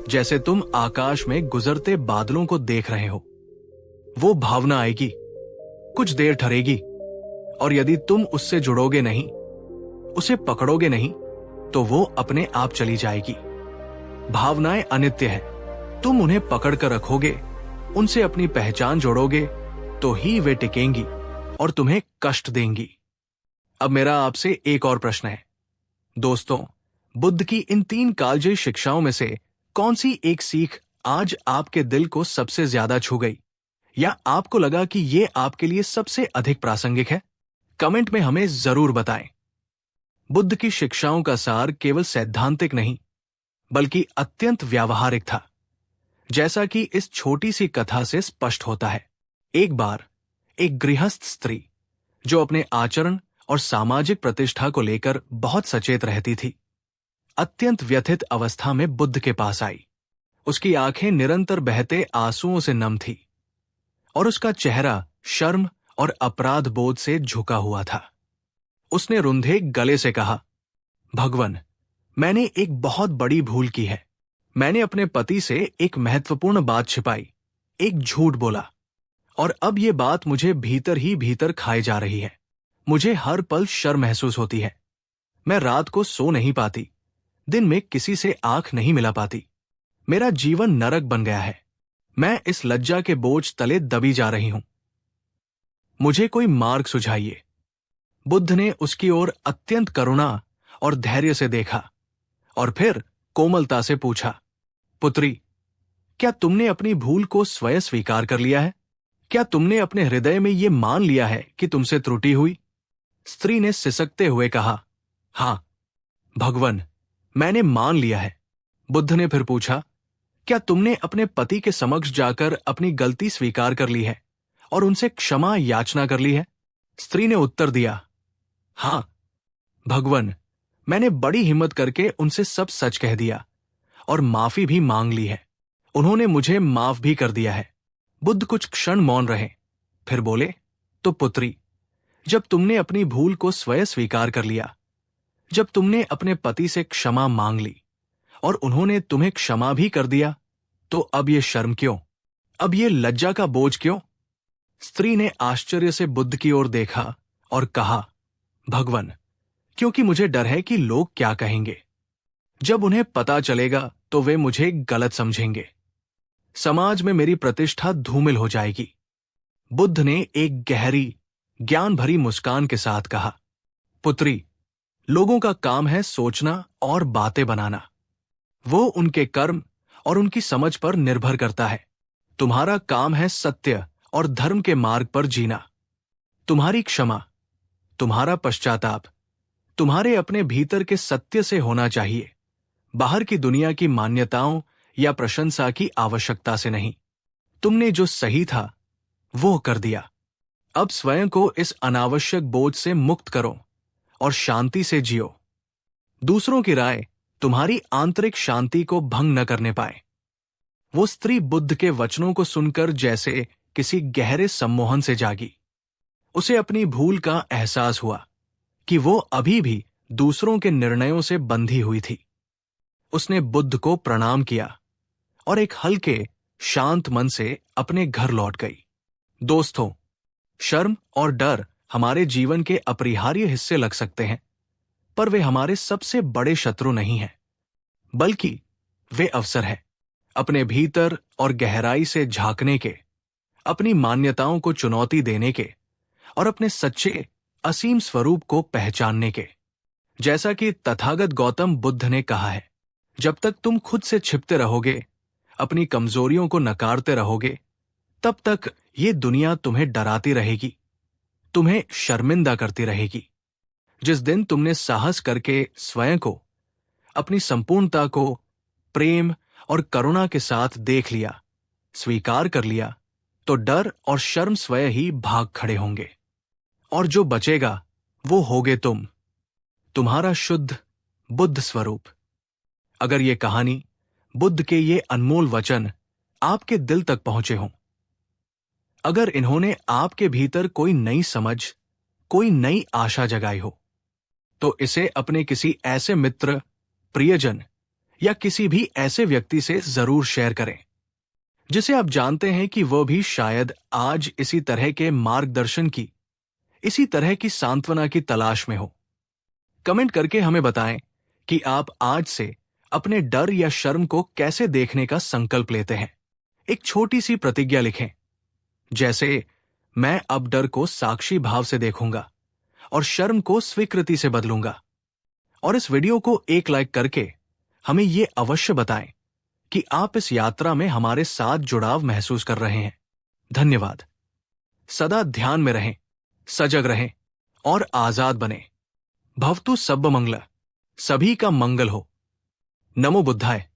जैसे तुम आकाश में गुजरते बादलों को देख रहे हो। वो भावना आएगी, कुछ देर ठहरेगी, और यदि तुम उससे जुड़ोगे नहीं, उसे पकड़ोगे नहीं, तो वो अपने आप चली जाएगी। भावनाएं अनित्य हैं, तुम उन्हें पकड़ कर रखोगे, उनसे अपनी पहचान जोड़ोगे तो ही वे टिकेंगी और तुम्हें कष्ट देंगी। अब मेरा आपसे एक और प्रश्न है। दोस्तों, बुद्ध की इन 3 कालजयी शिक्षाओं में से कौन सी एक सीख आज आपके दिल को सबसे ज्यादा छू गई, या आपको लगा कि ये आपके लिए सबसे अधिक प्रासंगिक है? कमेंट में हमें जरूर बताएं। बुद्ध की शिक्षाओं का सार केवल सैद्धांतिक नहीं, बल्कि अत्यंत व्यावहारिक था, जैसा कि इस छोटी सी कथा से स्पष्ट होता है। एक बार एक गृहस्थ स्त्री जो अपने आचरण और सामाजिक प्रतिष्ठा को लेकर बहुत सचेत रहती थी, अत्यंत व्यथित अवस्था में बुद्ध के पास आई। उसकी आंखें निरंतर बहते आंसुओं से नम थी और उसका चेहरा शर्म और अपराध बोध से झुका हुआ था। उसने रुंधे गले से कहा, भगवन, मैंने एक बहुत बड़ी भूल की है। मैंने अपने पति से एक महत्वपूर्ण बात छिपाई, एक झूठ बोला, और अब ये बात मुझे भीतर ही भीतर खाए जा रही है। मुझे हर पल शर्म महसूस होती है। मैं रात को सो नहीं पाती, दिन में किसी से आंख नहीं मिला पाती। मेरा जीवन नरक बन गया है। मैं इस लज्जा के बोझ तले दबी जा रही हूं। मुझे कोई मार्ग सुझाइए। बुद्ध ने उसकी ओर अत्यंत करुणा और धैर्य से देखा और फिर कोमलता से पूछा, पुत्री, क्या तुमने अपनी भूल को स्वयं स्वीकार कर लिया है? क्या तुमने अपने हृदय में ये मान लिया है कि तुमसे त्रुटि हुई? स्त्री ने सिसकते हुए कहा, हां भगवन, मैंने मान लिया है। बुद्ध ने फिर पूछा, क्या तुमने अपने पति के समक्ष जाकर अपनी गलती स्वीकार कर ली है और उनसे क्षमा याचना कर ली है? स्त्री ने उत्तर दिया, हां भगवन, मैंने बड़ी हिम्मत करके उनसे सब सच कह दिया और माफी भी मांग ली है। उन्होंने मुझे माफ भी कर दिया है। बुद्ध कुछ क्षण मौन रहे, फिर बोले, तो पुत्री, जब तुमने अपनी भूल को स्वयं स्वीकार कर लिया, जब तुमने अपने पति से क्षमा मांग ली और उन्होंने तुम्हें क्षमा भी कर दिया, तो अब ये शर्म क्यों? अब ये लज्जा का बोझ क्यों? स्त्री ने आश्चर्य से बुद्ध की ओर देखा और कहा, भगवन, क्योंकि मुझे डर है कि लोग क्या कहेंगे। जब उन्हें पता चलेगा तो वे मुझे गलत समझेंगे। समाज में मेरी प्रतिष्ठा धूमिल हो जाएगी। बुद्ध ने एक गहरी, ज्ञान भरी मुस्कान के साथ कहा, पुत्री, लोगों का काम है सोचना और बातें बनाना। वो उनके कर्म और उनकी समझ पर निर्भर करता है। तुम्हारा काम है सत्य और धर्म के मार्ग पर जीना। तुम्हारी क्षमा, तुम्हारा पश्चाताप, तुम्हारे अपने भीतर के सत्य से होना चाहिए, बाहर की दुनिया की मान्यताओं या प्रशंसा की आवश्यकता से नहीं। तुमने जो सही था वो कर दिया। अब स्वयं को इस अनावश्यक बोझ से मुक्त करो और शांति से जियो। दूसरों की राय तुम्हारी आंतरिक शांति को भंग न करने पाए। वो स्त्री बुद्ध के वचनों को सुनकर जैसे किसी गहरे सम्मोहन से जागी। उसे अपनी भूल का एहसास हुआ कि वो अभी भी दूसरों के निर्णयों से बंधी हुई थी। उसने बुद्ध को प्रणाम किया और एक हल्के, शांत मन से अपने घर लौट गई। दोस्तों, शर्म और डर हमारे जीवन के अपरिहार्य हिस्से लग सकते हैं, पर वे हमारे सबसे बड़े शत्रु नहीं हैं, बल्कि वे अवसर हैं अपने भीतर और गहराई से झांकने के, अपनी मान्यताओं को चुनौती देने के और अपने सच्चे, असीम स्वरूप को पहचानने के। जैसा कि तथागत गौतम बुद्ध ने कहा है, जब तक तुम खुद से छिपते रहोगे, अपनी कमजोरियों को नकारते रहोगे, तब तक ये दुनिया तुम्हें डराती रहेगी, तुम्हें शर्मिंदा करती रहेगी। जिस दिन तुमने साहस करके स्वयं को, अपनी संपूर्णता को प्रेम और करुणा के साथ देख लिया, स्वीकार कर लिया, तो डर और शर्म स्वयं ही भाग खड़े होंगे। और जो बचेगा वो होगे तुम, तुम्हारा शुद्ध बुद्ध स्वरूप। अगर ये कहानी, बुद्ध के ये अनमोल वचन आपके दिल तक पहुंचे हों, अगर इन्होंने आपके भीतर कोई नई समझ, कोई नई आशा जगाई हो, तो इसे अपने किसी ऐसे मित्र, प्रियजन या किसी भी ऐसे व्यक्ति से जरूर शेयर करें जिसे आप जानते हैं कि वह भी शायद आज इसी तरह के मार्गदर्शन की, इसी तरह की सांत्वना की तलाश में हो। कमेंट करके हमें बताएं कि आप आज से अपने डर या शर्म को कैसे देखने का संकल्प लेते हैं। एक छोटी सी प्रतिज्ञा लिखें, जैसे मैं अब डर को साक्षी भाव से देखूंगा और शर्म को स्वीकृति से बदलूंगा। और इस वीडियो को एक लाइक करके हमें यह अवश्य बताएं कि आप इस यात्रा में हमारे साथ जुड़ाव महसूस कर रहे हैं। धन्यवाद। सदा ध्यान में रहें, सजग रहें और आजाद बने। भवतु सब्ब मंगल, सभी का मंगल हो। नमो बुद्धाय।